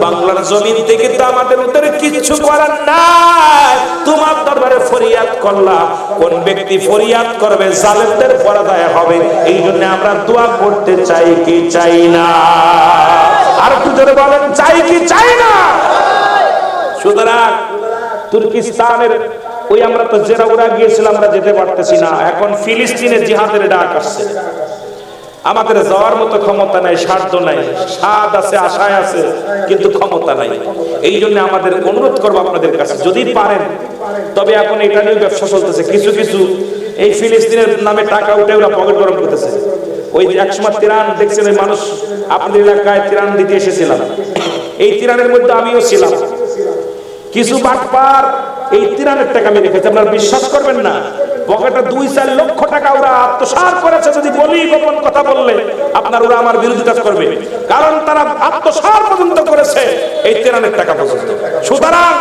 বাংলার জমিন থেকে তো আমাদের উত্তরে কিচ্ছু করার নাই, তোমার দরবারে ফরিয়াদ করলাম। কোন ব্যক্তি ফরিয়াদ করবে জালেমদের পরাজয় হবে, এই জন্য আমরা দোয়া করতে চাই কি চাই না? আর একটু জোরে বলেন, চাই কি চাই না? সুতরাং তুর্কিস্তানের ওই আমরা তো জেরাউরা গিয়েছিলাম, আমরা যেতে পারতেছি না। এখন ফিলিস্তিনের জিহাদের ডাক আসছে। আমাদের যাওয়ার মতো ক্ষমতা নাই, সাধ্য নাই, স্বাদ আছে, আশায় আছে, কিন্তু ক্ষমতা নাই। এই জন্য আমাদের অনুরোধ করবো আপনাদের কাছে, যদি পারেন, তবে এখন এটা নিয়ে ব্যবসা চলতেছে, কিছু কিছু এই ফিলিস্তিনের নামে টাকা উঠে ওরা পকেট গরম করতেছে। ওই একসময় ত্রাণ দেখছেন, ওই মানুষ আপনাদের এলাকায় ত্রাণ দিতে এসেছিলাম, এই ত্রাণের মধ্যে আমিও ছিলাম। কিছু বাটপার এই ত্রাণের টাকা আমি রেখেছি, আপনারা বিশ্বাস করবেন না, পকেটে 2-4 লক্ষ টাকা ওরা আত্মসাৎ করেছে। যদি বলি গোপন কথা বললে আপনার ওরা আমার বিরোধিতা করবে, কারণ তারা আত্মসাৎ পর্যন্ত করেছে এই ত্রাণের টাকা পর্যন্ত। সুতরাং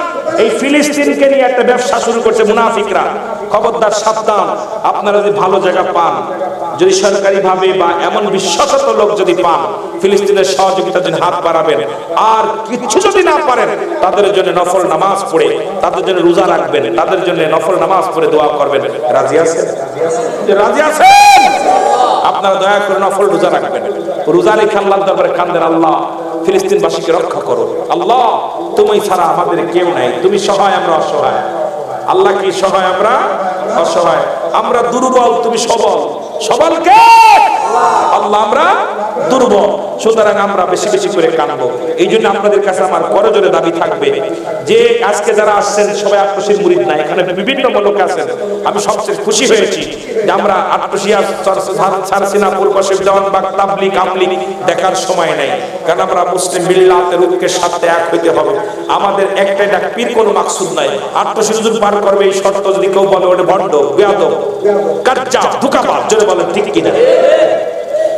এই ফিলিস্তিনকে নিয়ে একটা ব্যবসা শুরু করছে মুনাফিকরা। খবরদার, সাবধান। আপনারা যদি ভালো জায়গা পান, যদি সরকারি ভাবে বা এমন বিশ্বস্ত লোক যদি পান, ফিলিস্তিনের সহযোগিতার জন্য হাত বাড়াবেন। আর কিছু যদি না পারেন, তাদের জন্য নফল নামাজ পড়ে, তাদের জন্য রোজা রাখবেন, তাদের জন্য নফল নামাজ পড়ে দোয়া করবেন। রাজি আছেন? রাজি আছেন? আপনারা দয়া করে নফল রোজা রাখবেন। রোজা রেখে আল্লাহর দরবারে কান্দেন, আল্লাহ ফিলিস্তিনবাসীকে রক্ষা করো। আল্লাহ, তুমি ছাড়া আমাদের কেউ নাই, তুমি সহায়, আমরা অসহায়। আল্লাহ কি সহায়? আমরা অসহায়, আমরা দুর্বল, তুমি সবল। সবল কে? আল্লাহ, আমরা দুর্বল। সুতরাং আমরা বেশি বেশি করে কাঁদবো। এই জন্য আপনাদের কাছে আমার করজোরে দাবি থাকবে যে আজকে যারা আসছেন সবাই আট্টশীর মুরিদ না, এখানে বিভিন্ন লোক আছেন। আমি সবচেয়ে খুশি হয়েছি যে আমরা আট্টশিয়া, সারসিনা, পূর্বশিব, দেওয়ানবাগ, তাবলিগ, আমলিগ দেখার সময় নাই, কারণ আমরা মুসলিম মিল্লাতের ঐক্যের সাথে এক হইতে হবে। আমাদের একটাই ডাক, পীর কোনো মাকসুদ নাই। আট্টশি হুজুর পার করবে এই শর্ত যদি কেউ বলে, ওটা ভণ্ড, বেয়াদব, কাজ্জাব, ধোঁকাবাজ। জোরে বলেন ঠিক কিনা?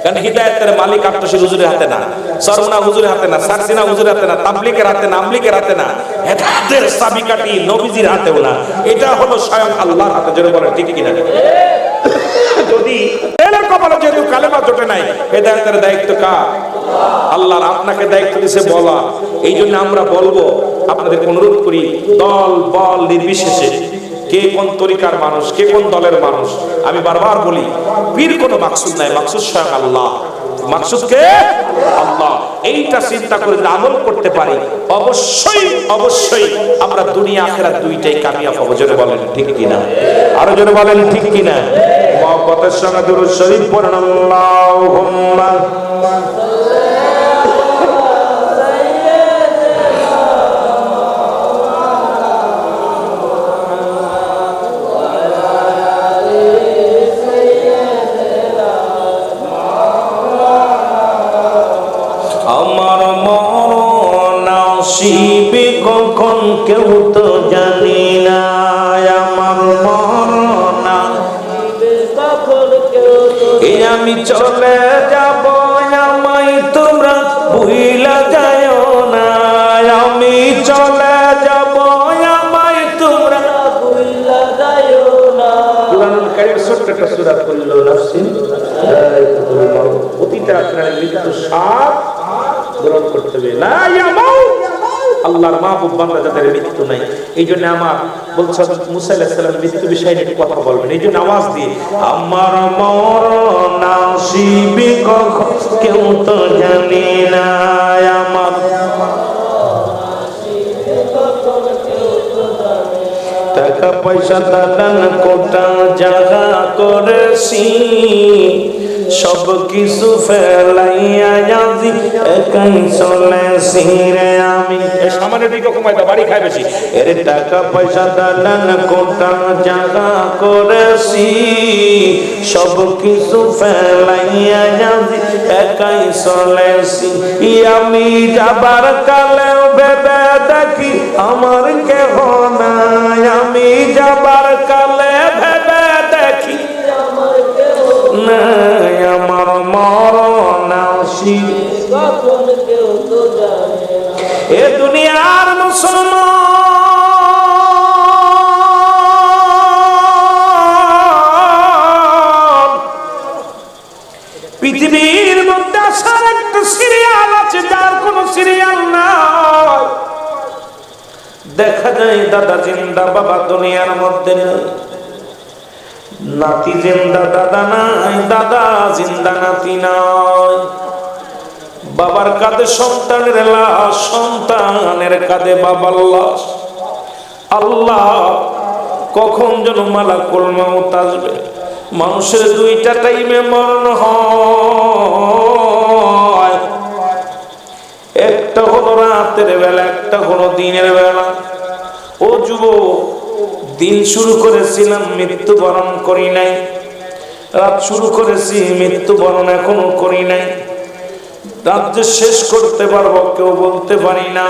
কারণ হিদায়াতের মালিক আট্টশি হুজুরের হাতে না, সরমনা হুজুরের হাতে না, সারসিনা হুজুরের হাতে না, তাবলিগের হাতে না, আমলিগের হাতে না, হেদায়েতের চাবিকাঠি নবীজির হাতেও না, এটা হলো স্বয়ং আল্লাহর হাতে। জোরে বলেন ঠিক কিনা? যদি এর কপালে যেহেতু কালেমা জোটে নাই, হেদায়েতের দায়িত্ব কার? আল্লাহর। আপনাকে দায়িত্ব দিয়েছে বলা। এই জন্য আমরা বলবো, আপনাদের অনুরোধ করি, দল বল নির্বিশেষে, কে কোন তরিকার মানুষ, কে কোন দলের মানুষ, আমি বারবার বলি, পীর কোনো মাকসুদ নাই, মাকসুদ স্বয়ং আল্লাহ। মাকসুদ কে? আল্লাহ। এইটা চিন্তা করে আমল করতে পারি, অবশ্যই অবশ্যই আমরা দুনিয়া আখিরাত দুইটাই কামিয়াব হব। জোরে বলেন ঠিক কিনা? আরো জোরে বলেন ঠিক কিনা? মহব্বতের সঙ্গে দুরূদ শরীফ পড়েন, আল্লাহুম্মা কখন কেউ তো জানি না, আমার মরনা এই আমি চলে যাব, আমায় তোমরা ভুইলা যাও না, আমি চলে যাব, আমায় তোমরা ভুইলা যাও না। কুরআনুল কারীম ছোট্ট একটা সূরা পড়লো, নাফসিন যায়কাতুল মাউত, প্রতিটা প্রাণীর মৃত্যু স্বাদ গ্রহণ করতে হবে। লা ইয়ামুত, আল্লাহর মাহবুব বান্দা যাদের মৃত্যু নাই। এই জন্য আমার বলছে মুসা আলাইহিস সালাম মৃত্যু বিষয়ে একটু কথা বলবেন, এই জন্য আওয়াজ দিয়ে, আমার মরণ আসিবে কখন কেউ তো জানে না, আমার টাকা পয়সা দালান কোটা জায়গা করেছি, সব কিছু ফেলাইয়া যাচ্ছি, একাই চলেছি রে আমি। সামান্য দিকে কমাই দাও, বাড়ি খাই বেশি। এর টাকা পয়সা দালান কোটা জায়গা করেছি, সব কিছু ফেলাইয়া যাচ্ছি, একাই চলেছি। আমি যাবার কালে ভেবে দেখি আমার কেহ নাই, আমি যাবার কালে ভেবে দেখি নাই, আমার মরণ আসিবে কখন কেউ তো জানে না। এ দুনিয়ার মুসলমান যায় দাদা জিন্দা বাবা দুনিয়ার মধ্যে নেই, নাতি জিন্দা দাদা নাই, দাদা জিন্দা নাতি নাই। বাবার কাঁধে সন্তানের লাশ, সন্তানের কাঁধে বাবার লাশ। আল্লাহ কখন যেন মালাকুল মউত আসবে। মানুষের দুইটা টাইমে মরণ হয়, একটা হলো রাতের বেলা, একটা হলো দিনের বেলা। ও যুবক, দিন শুরু করেছিলাম, মৃত্যুবরণ করি নাই। রাত শুরু করেছি, মৃত্যুবরণ এখনো করি নাই। রাত যে শেষ করতে পারবো কেউ বলতে পারি না।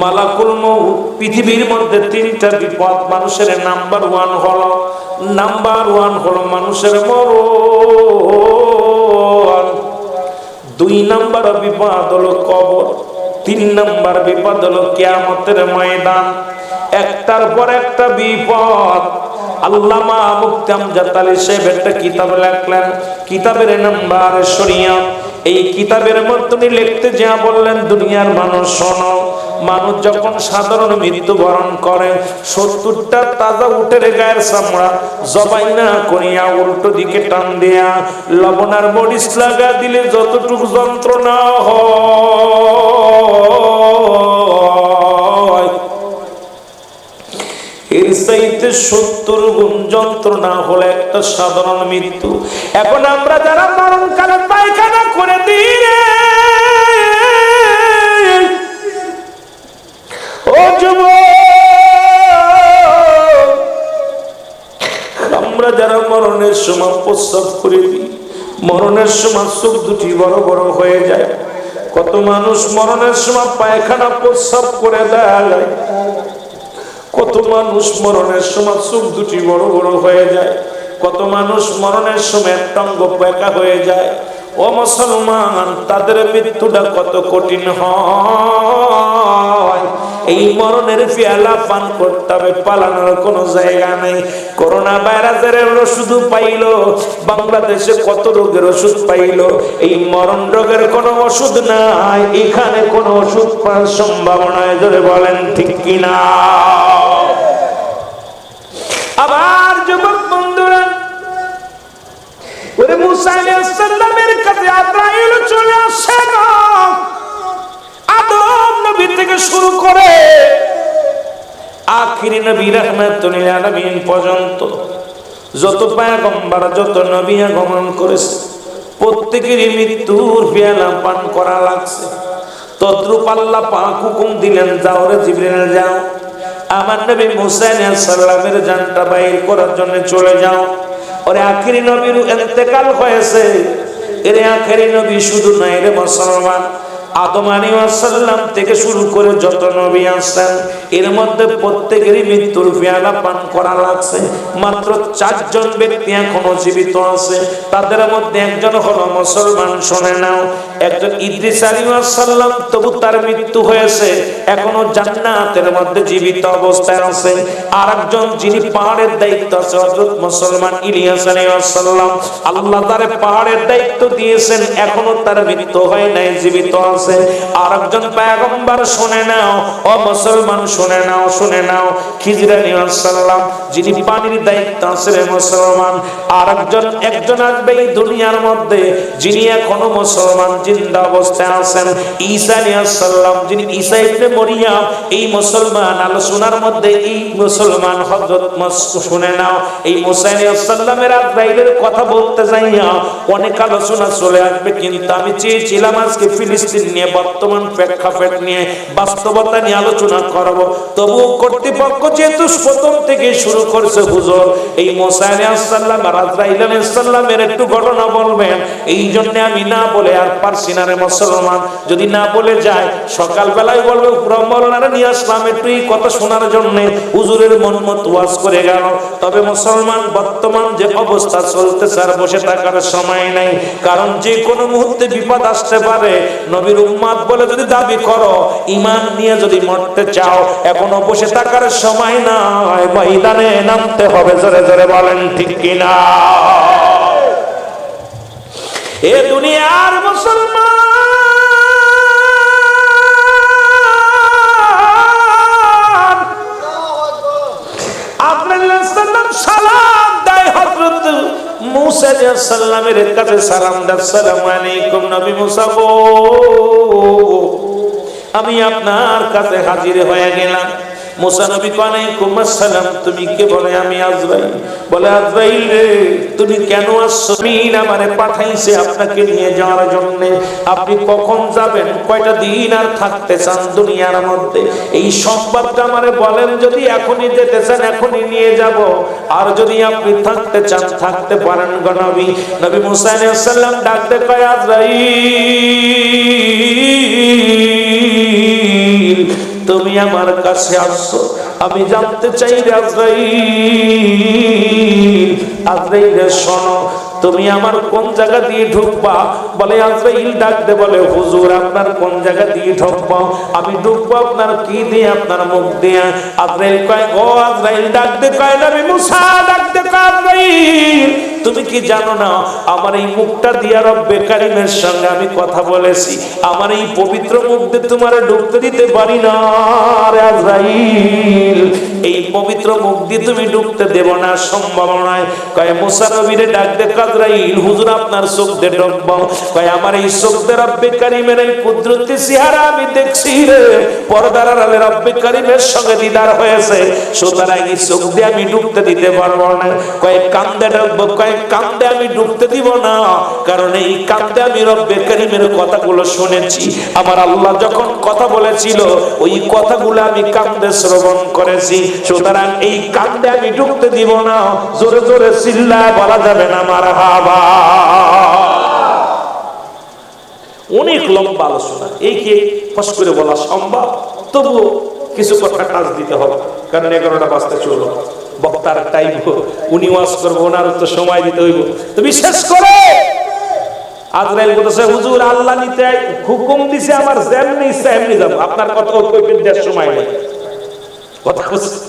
মালাকুল মউত, পৃথিবীর মধ্যে তিনটা বিপদ মানুষের নাম্বার ওয়ান হলো মানুষের মরণ। 2 নাম্বার বিপদ হলো কবর। 3 নাম্বার বিপদ হলো কিয়ামতের ময়দান। একটার পর একটা বিপদ। আল্লামা মুফতি আমজাদ আলী সাহেব একটা কিতাব লিখলেন, কিতাবের নাম্বার শরিয়ত। এই কিতাবের মধ্যে লিখতে যা বললেন, দুনিয়ার মানুষ শোনো, মানুষ যখন সাধারণ মৃত্যুবরণ করে 70টা তাজা উটের গায়ের চামড়া জবাই না করিয়া উল্টো দিকে টান দিয়া লবণার মরিচ লাগা দিলে যতটুকু যন্ত্রণা হয়, এর চাইতে 70 গুণ যন্ত্রণা হলে একটা সাধারণ মৃত্যু। এখন আমরা যারা মরণকালে পায়খানা করে দিই, ও যুবক, আমরা যারা মরণের সময় প্রস্রাব করে দিই, মরণের সময় চোখ দুটি বড় বড় হয়ে যায়। কত মানুষ মরণের সময় পায়খানা প্রস্রাব করে দেয়, কত মানুষ মরণের সময় চোখ দুটি বড় বড় হয়ে যায়, কত মানুষ মরণের সময় একটা অঙ্গ বেঁকা হয়ে যায়। ও মুসলমান, তাদের মৃত্যুটা কত কঠিন হয়। এই মরণের পেয়ালা পান করতে হবে, পালানোর কোনো জায়গা নেই। করোনা ভাইরাসের ওষুধ পাইলো, বাংলাদেশে কত রোগের ওষুধ পাইলো, এই মরণ রোগের কোনো ওষুধ নাই। এখানে কোনো ওষুধ পাওয়ার সম্ভাবনা জোরে বলেন ঠিক কিনা? আবার যুবক বন্ধুরা, ওরে মুসা আলাইহিস সালামের কাছে আজরাইল চলে আসে না। আদম নবী থেকে শুরু করে আখিরি নবী রাহমাতুল লিল আলামিন পর্যন্ত যত পয়গম্বর, যত নবী আগমন করেছে, প্রত্যেকেরই মৃত্যুর পেয়ালা পান করা লাগছে। তদ্রূপ আল্লাহ পাক হুকুম দিলেন, যাও রে জিবরিল, যাও আমার নবী মুসা আলাইহিস সালামের জানটা বাইর করার জন্য চলে যাও। ওরে আখিরি নবীর ইন্তেকাল হয়েছে। এর আখিরি নবী শুধু নয় রে মুসলমান, আদম আলাইহিস সালাম থেকে শুরু করে যত নবী আছেন, এর মধ্যে প্রত্যেকেরই মৃত্যুর পেয়ালা পান করা লাগছে। মাত্র 4 জন ব্যক্তি এখনো জীবিত আছে। তাদের মধ্যে একজন হলো মুসলমান, শুনে নাও, একজন ইদ্রিস আলাইহিস সালাম, তবু তার মৃত্যু হয়েছে, এখনো জান্নাতের মধ্যে জীবিত অবস্থায় আছে। আরেকজন যিনি পাহাড়ের দায়িত্ব আছে, হযরত মুসলমান ইলিয়াস আলাইহিস সালাম, আল্লাহ তারে পাহাড়ের দায়িত্ব দিয়েছেন, এখনো তার মৃত্যু হয় নাই, জীবিত আছে। আরেকজন পয়গম্বর, শুনে নাও ও মুসলমান, শুনে নাও, শুনে নাও, খিজির আলাইহিস সালাম, যিনি পানির দায়িত্ব আছে রে মুসলমান। একজন আসবে এই দুনিয়ার মধ্যে, যিনি এখনো মুসলমান জিন্দা অবস্থায় আছেন, ঈসা আলাইহিস সালাম, যিনি ঈসা ইবনে মরিয়ম। এই মুসলমান আলোচনার মধ্যে এই মুসলমান হযরত শুনে নাও, এই মুসা আলাইহিস সালামের আজরাইলের কথা বলতে যাইয়া অনেক আলোচনা চলে আসবে, কিন্তু আমি চেয়েছিলাম আজকে ফিলিস্তিন নিয়ে, বর্তমান প্রেক্ষাপট নিয়ে, বাস্তবতা নিয়ে আলোচনা করব। তবু কর্তৃপক্ষ যেহেতু প্রথম থেকে শুরু করছে, হুজুর এই মুসা আলাইহিস সালাম আর আজরাইল আলাইহিস সালামের একটু ঘটনা বলবেন, এই জন্য আমি না বলে আর পারছি না রে মুসলমান। যদি না বলে যায়, সকাল বেলায় বলবো ব্রহ্মলনারে নিয়ে আসলাম একটু এই কথা শোনার জন্য, হুজুরের মন মতো ওয়াজ করে গেল। তবে মুসলমান, বর্তমান যে অবস্থা চলতেছে, আর বসে থাকার সময় নাই, কারণ যে কোনো মুহূর্তে বিপদ আসতে পারে। নবীর উম্মত বলে যদি দাবি করো, ঈমান নিয়ে যদি মরতে চাও, এখনো বসে থাকার সময় নয়, ময়দানে নামতে হবে। জোরে জোরে বলেন ঠিক কিনা? এ দুনিয়ার মুসলমান, আলাইহিস সালামের কাছে সালাম দেন, আসসালামু আলাইকুম নবী মুসা গো, আমি আপনার কাছে হাজির হয়ে গেলাম। মুসা নবী ওয়ালাইকুম আসসালাম, তুমি কে? বলে আমি আজরাইল। বলে আজরাইল রে, তুমি কেন আসছো? মিন আমারে পাঠাইছে আপনাকে নিয়ে যাওয়ার জন্য। আপনি কখন যাবেন? কয়টা দিন আর থাকতে চান দুনিয়ার মধ্যে? এই সংবাদটা আমারে বলেন। যদি এখনই যেতে চান এখনই নিয়ে যাব, আর যদি আপনি থাকতে চান থাকতে পারেন গো নবী। নবী মুসা আলাইহিস সালাম ডাকতে কয় আজরাইল, তুমি আমার কাছে আসছো, আমি জানতে চাই রে আজরাইল। আজরাইল শোনো, তুমি আমার কোন জায়গা দিয়ে ঢুকবা? বলে আজরাইল ডাকতে বলে হুজুর আপনার কোন জায়গা দিয়ে ঢুকবো? আমি ঢুকবো আপনার কি দিয়ে? আপনার মুখ দিয়ে। আজরাইল কয় ও আজরাইল ডাকতে কয় নবী মুসা ডাকতে কয় আজরাইল, তুমি কি জানো না আমার এই মুখটা দিয়ে রব্বে কারীমের সঙ্গে আমি কথা বলেছি। আমার এই পবিত্র মুখ দিয়ে তোমার ঢুকতে দিতে পারি না রে আজরাইল, এই পবিত্র মুখ দিয়ে তুমি ঢুকতে দেব না, সম্ভব নয়। কয় মুসা নবীরে ডাক দে আজরাইল, হুজুর আপনার চোখ দিয়ে ঢুকবো। কয় আমার এই চোখ দিয়ে রব্বে কারীমের এই কুদরতি চেহারা আমি দেখছি রে, পর্দার আড়ালে রব্বে কারীমের সঙ্গে দিদার হয়েছে, সুতরাং এই চোখ দিয়ে আমি ঢুকতে দিতে পারবো না। কয় কান্দে ঢুকবো? কয় কান্দে আমি ঢুকতে দিব না, কারণ এই কান্দে আমি রব্বে কারীমের কথাগুলো শুনেছি। আমার আল্লাহ যখন কথা বলেছিল ওই কথাগুলো আমি কান্দে শ্রবণ করেছি, সুতরাং এই কান্দে আমি ঢুকতে দিব না। জোরে জোরে চিল্লায় বলা যাবে না মারহাবা। অনেক লম্বা আলোচনা, এই কি ফস করে বলা সম্ভব? তবুও কিছু কথা কাজ দিতে হবে, কারণ 11টা বাজতে চলো, বক্তার টাইম, উনি ওয়াজ করবো, ওনার তো সময় দিতে হইব। তো বিশেষ করে আজরাইল বলতেছে হুজুর আল্লাহ নিতে হুকুম দিছে, আমার যেমনি ইচ্ছা এমনি যাব, আপনার কথা কইবেন দেওয়ার সময় নেই। কথা বুঝছেন?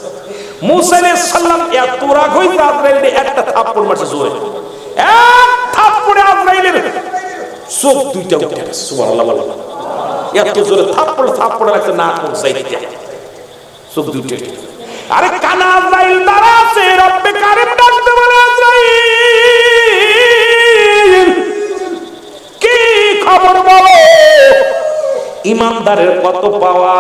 মুসা আলাইহিস সালাম এত রাগ হইছে আজরাইল একটা থাপ্পড় মারছে জোরে, এক থাপ্পড়ে আজরাইলের চোখ দুইটা উঠে গেছে। সুবহানাল্লাহ বলো, এত জোরে থাপ্পড় লাগছে না কোন সাইডে, চোখ দুইটা। আরে কানা আজরাইল দাঁড়া আছে, রব্বে কারীম ডাকতে বলে আজরাইল কি খবর বলো? ইমানদারের কত পাওয়া।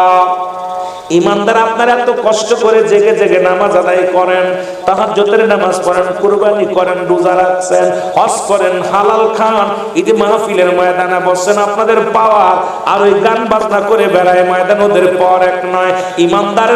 ইমানদার আপনারা এত কষ্ট করে জেগে জেগে নামাজ আদায় করেন, তাহাজ্জুদের নামাজ পড়েন, কুরবানি করেন, রোজা রাখছেন, হজ করেন, হালাল খান, ঈদ মাহফিলের ময়দানে বসেন, আপনাদের পাওয়া। আর ওই গান বাজনা করে বেড়ায় ময়দান, ওদের পর এক নয়। ইমানদারের